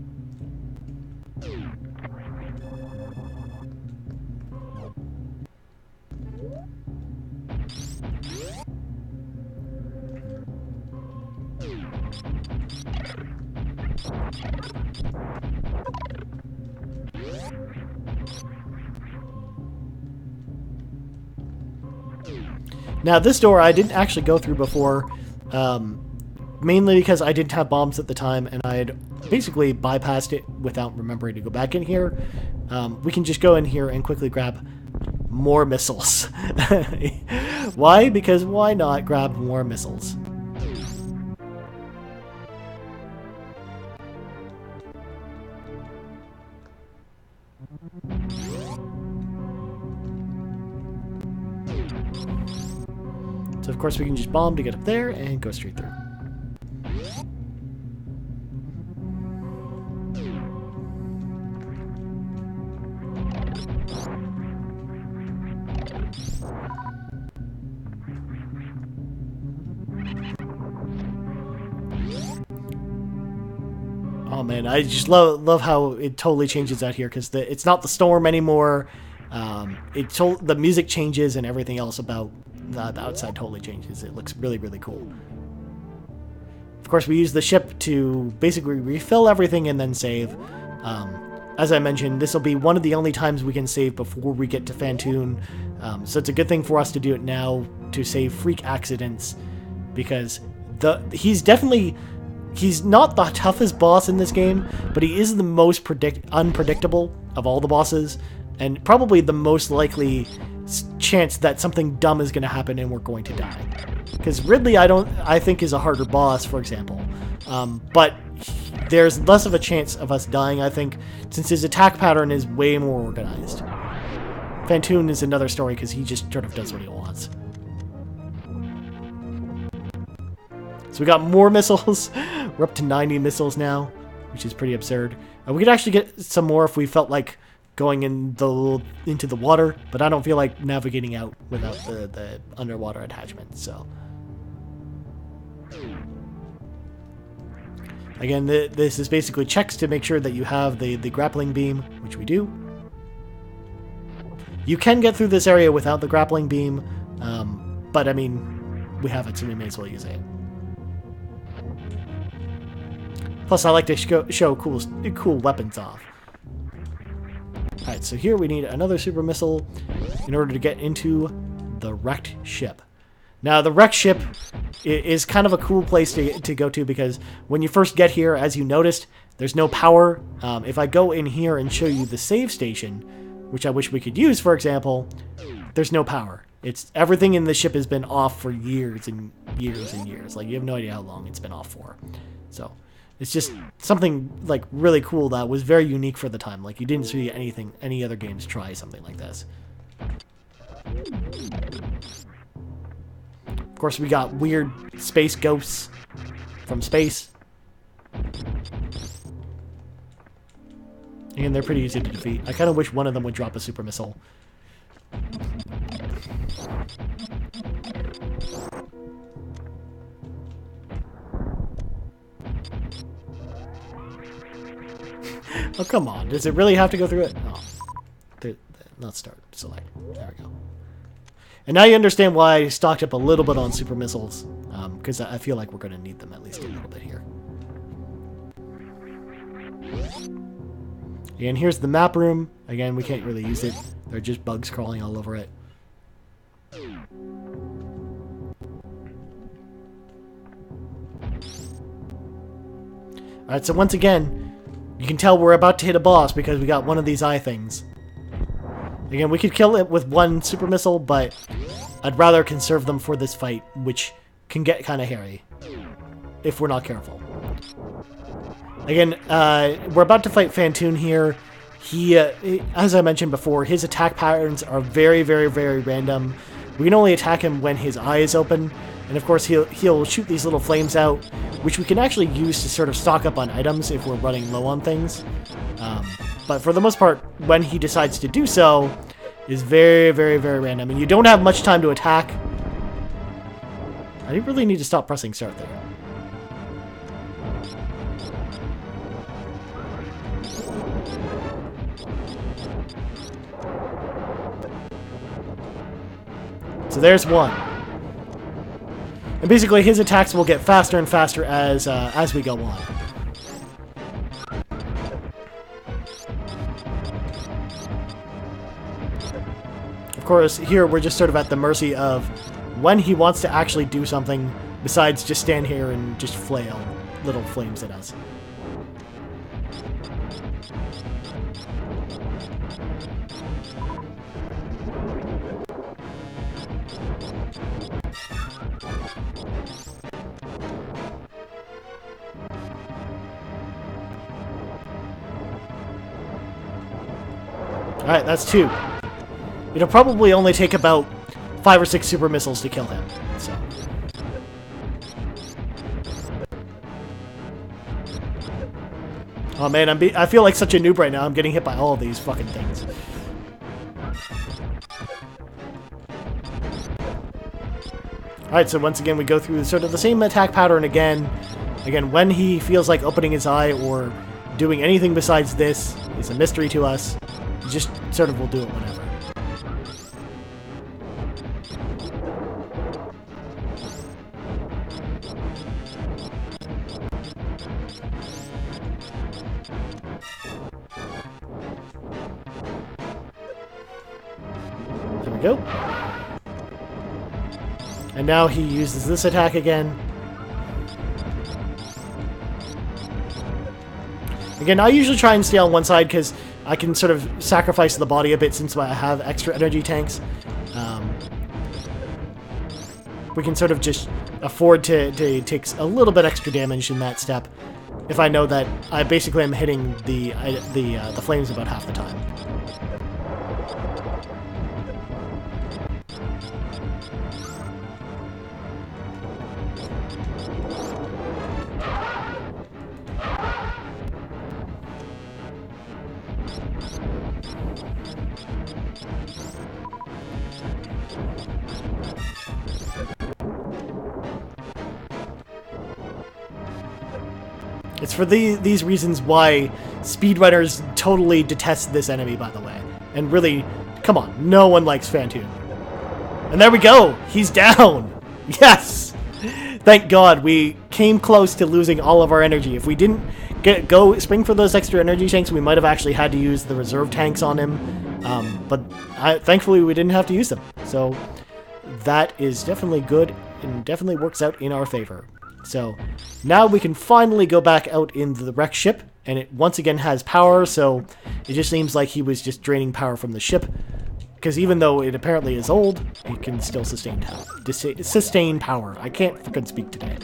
Now, this door I didn't actually go through before. mainly because I didn't have bombs at the time, and I had basically bypassed it without remembering to go back in here. We can just go in here and quickly grab more missiles. Why? Because why not grab more missiles? So of course we can just bomb to get up there and go straight through. Oh man, I just love how it totally changes out here, because it's not the storm anymore. The music changes and everything else about the outside totally changes. It looks really, really cool. Of course, we use the ship to basically refill everything and then save. As I mentioned, this will be one of the only times we can save before we get to Fantoon. So it's a good thing for us to do it now to save freak accidents, because he's not the toughest boss in this game, but he is the most unpredictable of all the bosses, and probably the most likely chance that something dumb is going to happen and we're going to die. Because Ridley, I think, is a harder boss, for example, but there's less of a chance of us dying, I think, since his attack pattern is way more organized. Fantoon is another story because he just sort of does what he wants. So we got more missiles. We're up to 90 missiles now, which is pretty absurd. We could actually get some more if we felt like going into the water, but I don't feel like navigating out without the underwater attachment. So again, this is basically checks to make sure that you have the grappling beam, which we do. You can get through this area without the grappling beam, but I mean, we have it, so we may as well use it. Plus, I like to show cool weapons off. Alright, so here we need another super missile in order to get into the wrecked ship. Now, the wrecked ship is kind of a cool place to go to, because when you first get here, as you noticed, there's no power. If I go in here and show you the save station, which I wish we could use, for example, there's no power. Everything in the ship has been off for years and years and years. Like, you have no idea how long it's been off for. So it's just something like really cool that was very unique for the time. Like, you didn't see any other games try something like this. Of course, we got weird space ghosts from space. And they're pretty easy to defeat. I kind of wish one of them would drop a super missile. Oh, come on. Does it really have to go through it? Oh. Let's start. Select. There we go. And now you understand why I stocked up a little bit on super missiles, because I feel like we're going to need them at least a little bit here. And here's the map room. Again, we can't really use it. There are just bugs crawling all over it. Alright, so once again, you can tell we're about to hit a boss because we got one of these eye things. Again, we could kill it with one super missile, but I'd rather conserve them for this fight, which can get kind of hairy if we're not careful. Again, we're about to fight Fantoon here. He, as I mentioned before, his attack patterns are very, very, very random. We can only attack him when his eye is open, and of course he'll shoot these little flames out, which we can actually use to sort of stock up on items if we're running low on things. But for the most part, when he decides to do so, is very, very, very random, and you don't have much time to attack. I really need to stop pressing start there. So there's one. And basically his attacks will get faster and faster as we go on. Of course, here we're just sort of at the mercy of when he wants to actually do something. besides just stand here and just flail little flames at us. Alright, that's 2. It'll probably only take about 5 or 6 super missiles to kill him, so. Oh man, I feel like such a noob right now. I'm getting hit by all of these fucking things. Alright, so once again we go through sort of the same attack pattern again. Again, when he feels like opening his eye or doing anything besides this is a mystery to us. Just sort of will do it whenever. There we go. And now he uses this attack again. Again, I usually try and stay on one side because I can sort of sacrifice the body a bit since I have extra energy tanks. We can sort of just afford to take a little bit extra damage in that step if I know that I basically am hitting the flames about half the time. It's for these reasons why speedrunners totally detest this enemy, by the way. And really, come on, no one likes Phantoon. And there we go! He's down! Yes! Thank God, we came close to losing all of our energy. If we didn't go spring for those extra energy tanks, we might have actually had to use the reserve tanks on him. But thankfully, we didn't have to use them. So that is definitely good and definitely works out in our favor. So now we can finally go back out in the wrecked ship, and it once again has power, so it just seems like he was just draining power from the ship, because even though it apparently is old, it can still sustain power. I can't fucking speak today.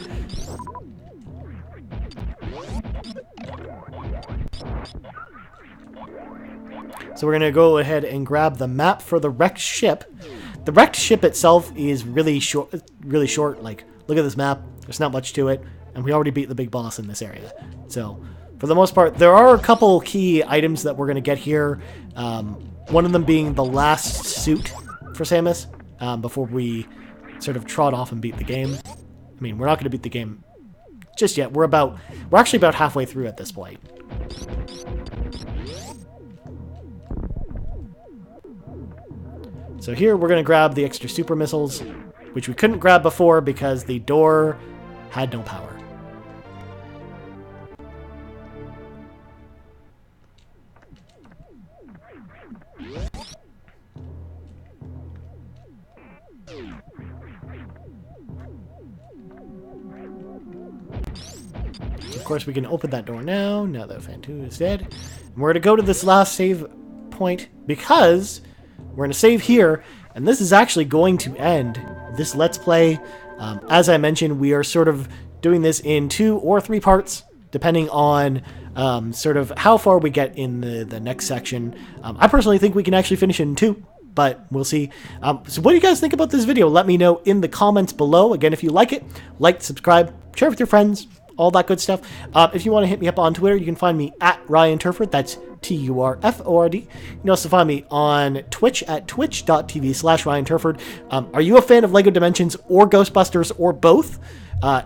So we're going to go ahead and grab the map for the wrecked ship. The wrecked ship itself is really short. Like, look at this map. There's not much to it, and we already beat the big boss in this area. So, for the most part, there are a couple key items that we're going to get here. One of them being the last suit for Samus, before we sort of trot off and beat the game. I mean, we're not going to beat the game just yet. We're actually about halfway through at this point. So here we're going to grab the extra super missiles, which we couldn't grab before because the door had no power. Of course, we can open that door now that Phantoon is dead. And we're going to go to this last save point because we're going to save here, and this is actually going to end this Let's Play. As I mentioned, we are sort of doing this in 2 or 3 parts, depending on sort of how far we get in the next section. I personally think we can actually finish it in 2, but we'll see. So what do you guys think about this video? Let me know in the comments below. Again, if you like it, like, subscribe, share with your friends, all that good stuff. If you want to hit me up on Twitter, you can find me at Ryan Turford. That's Turford. You can also find me on Twitch at twitch.tv/Ryan Turford. Are you a fan of LEGO Dimensions or Ghostbusters or both?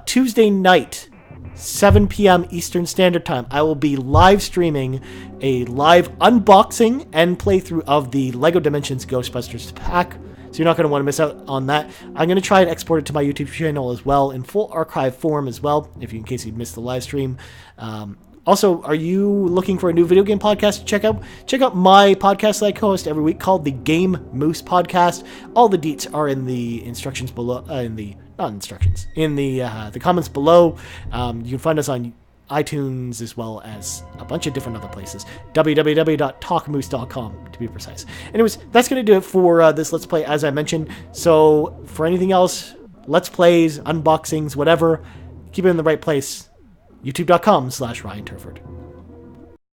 Tuesday night, 7 p.m. Eastern Standard Time, I will be live streaming a live unboxing and playthrough of the LEGO Dimensions Ghostbusters pack. So you're not going to want to miss out on that. I'm going to try and export it to my YouTube channel as well in full archive form as well, in case you missed the live stream. Also, are you looking for a new video game podcast to check out? Check out my podcast that I co-host every week called the Game Moose Podcast. All the deets are in the instructions below, in the not instructions, in the comments below. You can find us on iTunes as well as a bunch of different other places. www.talkmoose.com to be precise. Anyways, that's going to do it for this Let's Play, as I mentioned. So for anything else, Let's Plays, unboxings, whatever, keep it in the right place. youtube.com/Ryan Turford.